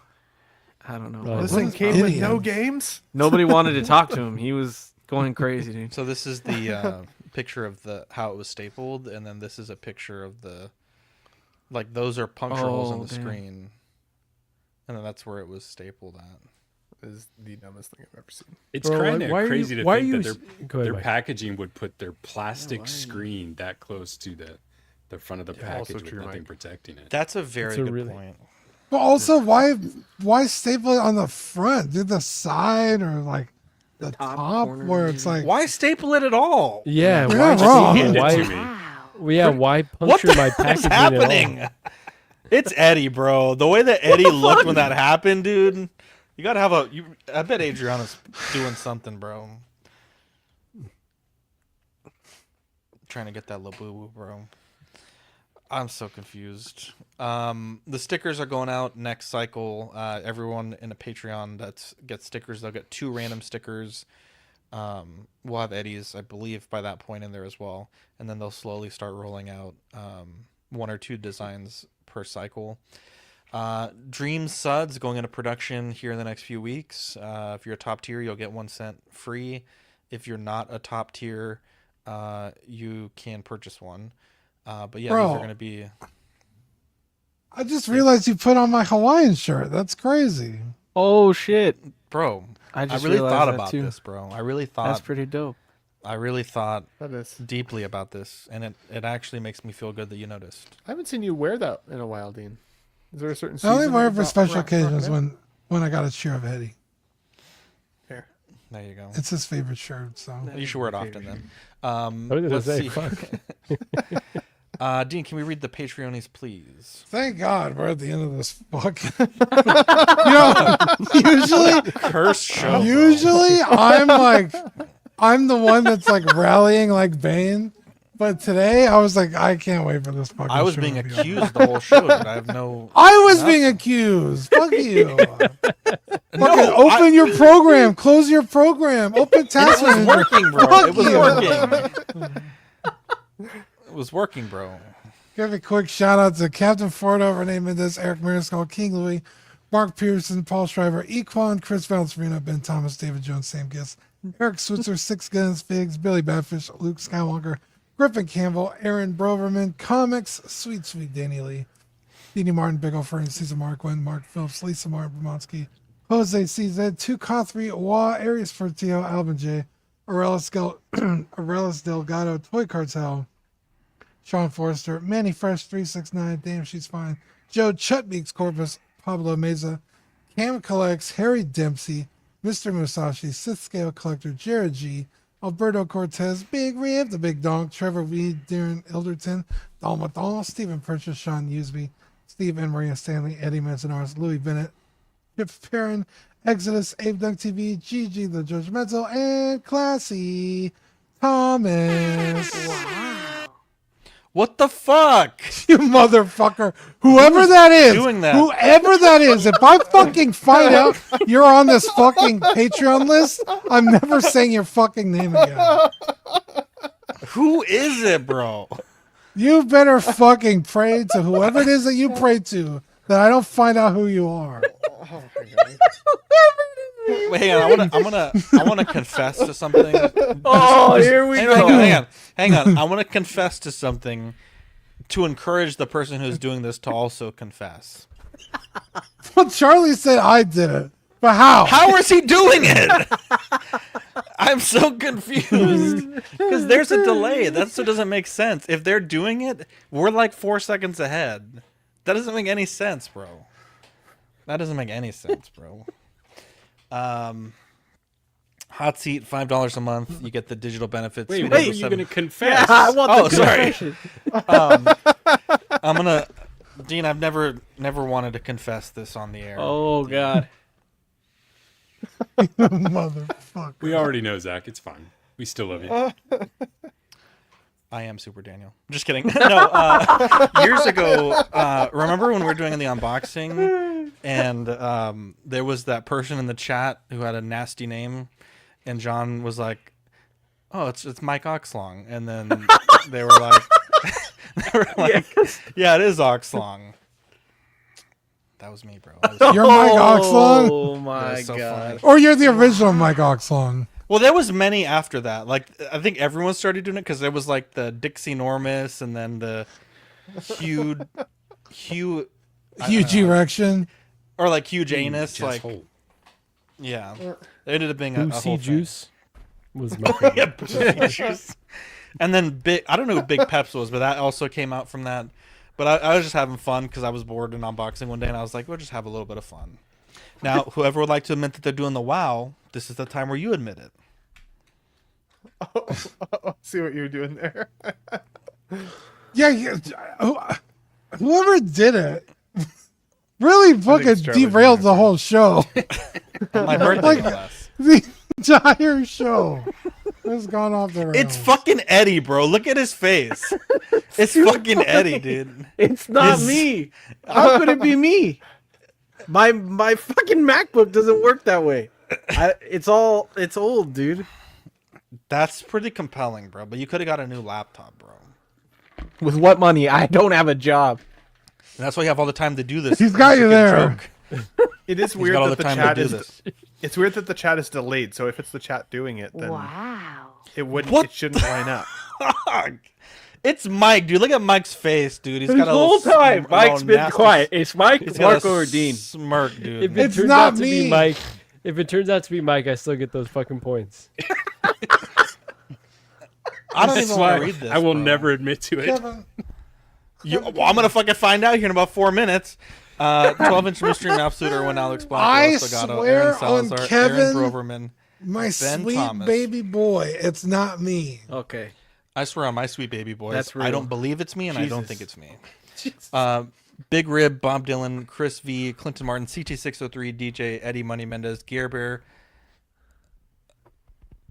know. This thing came with no games? Nobody wanted to talk to him. He was going crazy, dude. So this is the picture of how it was stapled, and then this is a picture of those are puncture holes in the screen. And then that's where it was stapled at. Is the dumbest thing I've ever seen. It's kind of crazy to think that their packaging would put their plastic screen that close to the front of the package with nothing protecting it. That's a very good point. But also, why staple it on the front? Do the side or like the top where it's like, why staple it at all? Yeah, why puncture my packaging? What's happening? It's Eddie, bro. The way that Eddie looked when that happened, dude. You gotta have I bet Adriana's doing something, bro. Trying to get that Labubu, bro. I'm so confused. The stickers are going out next cycle. Everyone in a Patreon that gets stickers, they'll get 2 random stickers. We'll have Eddie's, I believe, by that point in there as well. And then they'll slowly start rolling out 1 or 2 designs per cycle. Dream Suds going into production here in the next few weeks. If you're a top tier, you'll get 1 cent free. If you're not a top tier, you can purchase one. But yeah, Bro, these are going to be... I just realized you put on my Hawaiian shirt. That's crazy. Oh shit, bro! I just really realized thought that about too. this, bro. I really thought That's pretty dope. I really thought That is. deeply about this, and it actually makes me feel good that you noticed. I haven't seen you wear that in a while, Dean. Is there a certain I season? only wear it that for you special rock occasions it? when I got to cheer up Eddie. Fair. There you go. It's his favorite shirt, so You should wear it often then. What did I Let's say? see. Fuck. Dean, can we read the Patreonies, please? thank God we're at the end of this fuck. Usually Curse show. Usually I'm the one that's like rallying like Bane. But today I was like, I can't wait for this fucking I was show being to be accused over. the whole show, but I have no. I was being accused. Fuck you. No, Open your program. Close your program. Open task It was manager. working, bro. Fuck It was you. working. It was working, bro. Give a quick shout out to Captain Fordo, Renee Mendez, Eric Mariscal, King Louis, Mark Pearson, Paul Schreiber, Equan, Chris Valencerino, Ben Thomas, David Jones, Sam Giss, Eric Switzer, Six Guns, Figs, Billy Badfish, Luke Skywalker, Griffin Campbell, Aaron Broverman, Comics, Sweet Sweet Danny Lee, Deanie Martin, Big Ol' Fern, Cesar Marquin, Mark Phillips, Lisa Martin, Bromonsky, Jose CZ, Tu Cothry, Wa, Arias Fertio, Alvin J, Arelis Delgado, Toy Cartel, Sean Forrester, Manny Fresh 369, Damn She's Fine, Joe Chutbeaks Corpus, Pablo Meza, Cam Collects, Harry Dempsey, Mr. Musashi, Sith Scale Collector, Jared G, Alberto Cortez, Big Rib, The Big Donk, Trevor Weed, Darren Ilderton, Dalmathal, Stephen Purchase, Sean Usby, Steve and Maria Stanley, Eddie Manzanares, Louis Bennett, Chip Perrin, Exodus, Abe Dunk TV, Gigi the Judgmental, and Classy Thomas. Wow. What the fuck? You motherfucker. Whoever that is. doing that? Whoever that is. If I fucking find out you're on this fucking Patreon list, I'm never saying your fucking name again. Who is it, bro? You better fucking pray to whoever it is that you pray to that I don't find out who you are. Oh my God. Wait, hang on. I wanna confess to something. Oh, here we go. Hang on. I want to confess to something to encourage the person who's doing this to also confess. Well, Charlie said I did it. But how? How is he doing it? I'm so confused. Because there's a delay. That's what doesn't make sense. If they're doing it, we're like 4 seconds ahead. That doesn't make any sense, bro. That doesn't make any sense, bro. Hot seat, $5 a month. You get the digital benefits. Wait, Sweet what Angel are you 7. going to confess? I want Oh, the sorry. confession. I'm gonna, Dean. I've never wanted to confess this on the air. Oh God. Motherfucker. We already know, Zach. It's fine. We still love you. I am Super Daniel. Just kidding. No, years ago, remember when we were doing the unboxing, and there was that person in the chat who had a nasty name, and John was like, "Oh, it's Mike Oxlong," and then they were like, "Yeah, it is Oxlong." That was me, bro. You're Mike Oxlong? Oh my so God. funny. Or you're the original Mike Oxlong. Well, there was many after that. Like, I think everyone started doing it because there was like the Dixie Normus and then the Hugh Huge erection. or like huge anus. Like, hole. yeah, it ended up being a Pussy whole juice was my favorite. Yeah, pussy juice. And then big. I don't know who Big Peps was, but that also came out from that. But I was just having fun because I was bored in unboxing one day, and I was like, we'll just have a little bit of fun. Now, whoever would like to admit that they're doing the WoW, this is the time where you admit it. Oh, see what you're doing there. Yeah. Whoever did it really fucking Charlie derailed did the whole show. My birthday Like, class. the entire show has gone off the rails. It's fucking Eddie, bro. Look at his face. It's fucking Eddie, dude. It's not me. How could it be me? My fucking MacBook doesn't work that way. It's old, dude. That's pretty compelling, bro. But you could have got a new laptop, bro. With what money? I don't have a job. And that's why you have all the time to do this. He's got you there. It is He's weird got all that the the time to chat do is. this. It's weird that the chat is delayed. So if it's the chat doing it, then Wow. it wouldn't. What It shouldn't line up. It's Mike, dude. Look at Mike's face, dude. He's This got a whole little time, Mike's little been nasty- quiet. It's Mike, He's got Marco, a or Dean. Smirk, dude. If it It's turns not out to me. be Mike, if it turns out to be Mike, I still get those fucking points. I don't That's even want why to read this. I will bro. never admit to it. Kevin, Well, I'm gonna fucking find out here in about 4 minutes. 12-inch mystery absolute when Alex Blanco, I Salgado, swear Aaron on Salazar, Aaron Kevin, Broverman, my Ben sweet Thomas. baby boy, it's not me. Okay. I swear on my sweet baby boys. That's I real. don't believe it's me, and I don't Jesus. think it's me. Big Rib, Bob Dylan, Chris V, Clinton Martin, CT603, DJ, Eddie Money Mendez, Gear Bear.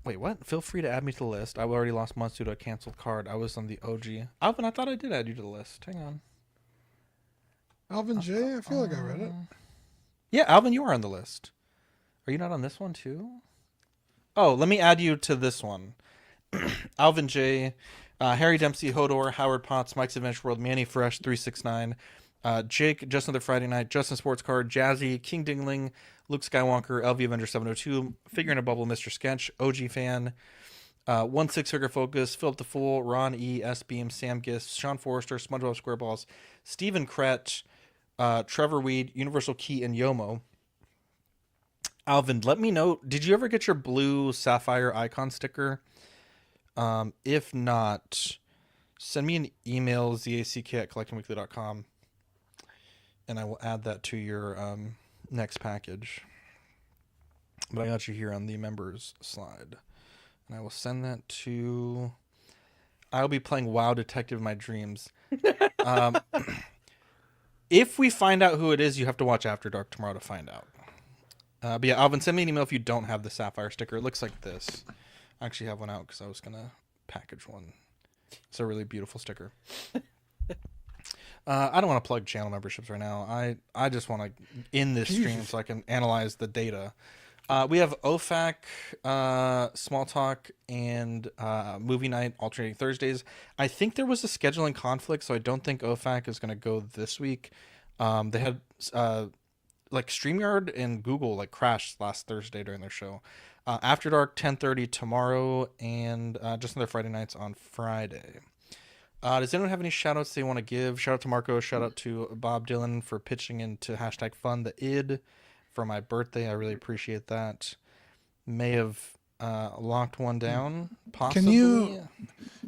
Wait, what? Feel free to add me to the list. I already lost months due to a canceled card. I was on the OG. Alvin, I thought I did add you to the list. Hang on. Alvin J, I feel like I read it. Yeah, Alvin, you are on the list. Are you not on this one too? Oh, let me add you to this one. Alvin J, Harry Dempsey, Hodor, Howard Potts, Mike's Adventure World, Manny Fresh, 369, Jake, Just Another Friday Night, Justin Sports Card, Jazzy, King Dingling, Luke Skywalker, LV Avenger 702, Figure in a Bubble, Mr. Sketch, OG Fan, 1-6 Figure Focus, Philip the Fool, Ron E, S Beam, Sam Gist, Sean Forrester, SpongeBob SquareBalls, Stephen Kret, Trevor Weed, Universal Key, and Yomo. Alvin, let me know, did you ever get your blue sapphire icon sticker? If not, send me an email, zack@collectingweekly.com, and I will add that to your next package. But I got you here on the members slide, and I will send that to... I'll be playing WoW Detective in my dreams. If we find out who it is, you have to watch After Dark tomorrow to find out. But yeah, Alvin, send me an email if you don't have the sapphire sticker. It looks like this. I actually have one out because I was going to package one. It's a really beautiful sticker. I don't want to plug channel memberships right now. I just want to end this stream so I can analyze the data. We have OFAC, Small Talk, and Movie Night alternating Thursdays. I think there was a scheduling conflict, so I don't think OFAC is going to go this week. They had like StreamYard and Google like crashed last Thursday during their show. After Dark 10:30 tomorrow, and Just Another Friday Nights on Friday. Does anyone have any shout outs they want to give? Shout out to Marco, shout out to Bob Dylan for pitching into #FundTheId for my birthday. I really appreciate that. May have locked one down, possibly.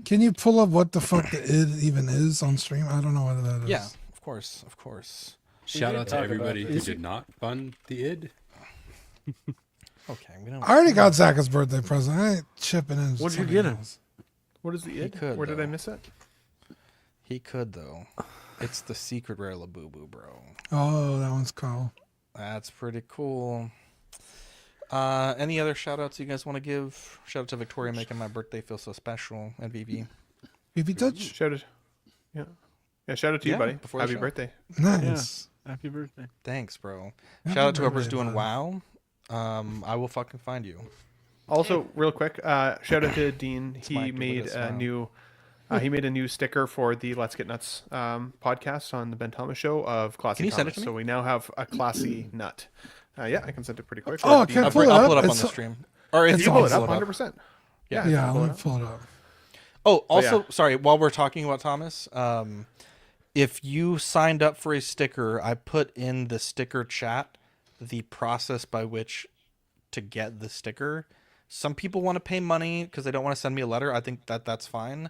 Can you pull up what the fuck the id even is on stream? I don't know what that is. Yeah, of course. Shout out to everybody who Is did not fund the id. Okay, we don't. I already got Zach his birthday present. I ain't chipping in. What did you get him? What is the id? could, Where did though. I miss it? He could though. It's the secret rare Labubu, bro. Oh, that one's cool. That's pretty cool. Any other shout outs you guys want to give? Shout out to Victoria making my birthday feel so special, and Vivi. Vivi touch. Shout out. Yeah. Shout out to you, Yeah, buddy. before the Happy show. birthday. Nice. Happy birthday. Thanks, bro. Happy Shout out to whoever's birthday, doing bud. WoW. I will fucking find you. Also, real quick, shout out to Dean. He Mike with made his a smile. new. He made a new sticker for the Let's Get Nuts podcast on the Ben Thomas Show of Classy Can you send it Thomas. to me? So we now have a classy nut. Yeah, I can send it pretty quick. Oh, I Dean. can't I'll pull it pull up. it up on It's- the stream. Or if it's you Pull can it up, pull it up. 100%. Yeah. Yeah, pull let it me up. pull it up. Oh, But also, yeah. sorry, while we're talking about Thomas, if you signed up for a sticker, I put in the sticker chat the process by which to get the sticker. Some people want to pay money because they don't want to send me a letter. I think that's fine.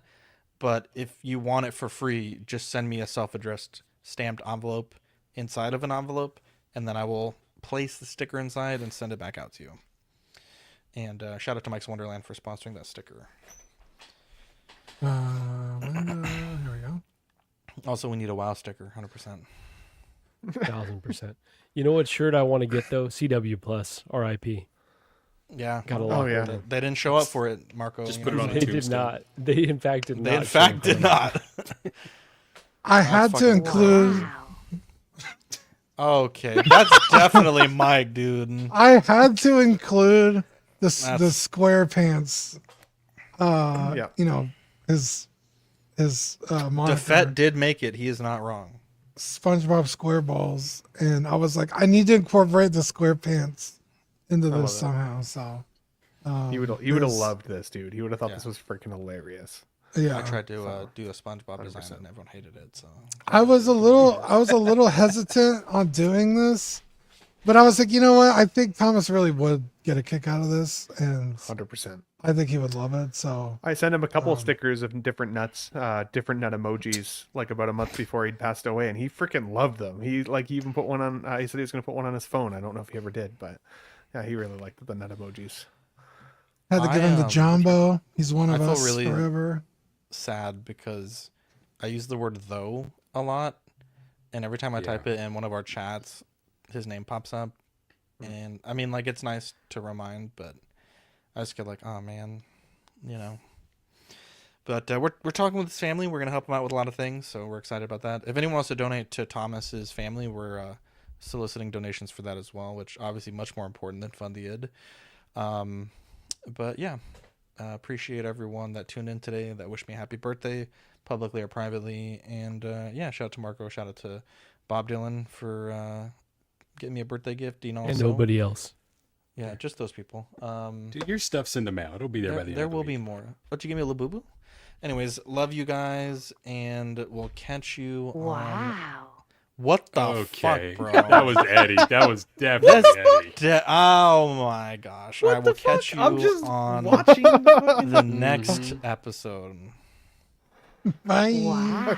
But if you want it for free, just send me a self-addressed stamped envelope inside of an envelope, and then I will place the sticker inside and send it back out to you. And shout out to Mike's Wonderland for sponsoring that sticker. Here we go. Also, we need a WoW sticker, 100%. 1000%. You know what shirt I want to get though? CW Plus, RIP. Yeah. Got a lot. yeah. They didn't show up for it, Marco. Just you put it know. on a They did tombstone. not. They in fact did not. They in show fact up. did not. I had to fucking include. Okay, that's definitely Mike, dude. I had to include the That's- square pants. Yeah. You know his moniker. DeFett did make it. He is not wrong. SpongeBob SquareBalls, and I was like, I need to incorporate the SquarePants into I love this it. somehow. So He would have loved this, dude. He would have thought this was freaking hilarious. Yeah. I tried to do a SpongeBob design and everyone hated it. So I was a little hesitant on doing this, but I was like, you know what? I think Thomas really would get a kick out of this, and 100%. I think he would love it. So I sent him a couple of stickers of different nuts, different nut emojis, like about a month before he'd passed away, and he freaking loved them. He even put one on. He said he was going to put one on his phone. I don't know if he ever did, but yeah, he really liked the nut emojis. had to give him the Jumbo. He's one of I feel us really forever. sad because I use the word though a lot, and every time I type it in one of our chats, his name pops up. And I mean, like, it's nice to remind, but I just get like, oh man, you know. But we're talking with his family. We're gonna help him out with a lot of things, so we're excited about that. If anyone wants to donate to Thomas's family, we're soliciting donations for that as well, which obviously much more important than Fund the Id. But yeah, appreciate everyone that tuned in today, that wished me a happy birthday, publicly or privately. And yeah, shout out to Marco, shout out to Bob Dylan for getting me a birthday gift. Dean also. And nobody else. Yeah, just those people. Dude, your stuff's in the mail. It'll be there by the end. There will be more. But you give me a Labubu? Anyways, love you guys, and we'll catch you on... What the fuck, bro? That was Eddie. That was definitely Eddie. Oh my gosh. I will catch you I'm just on watching the next episode. Bye. Wow.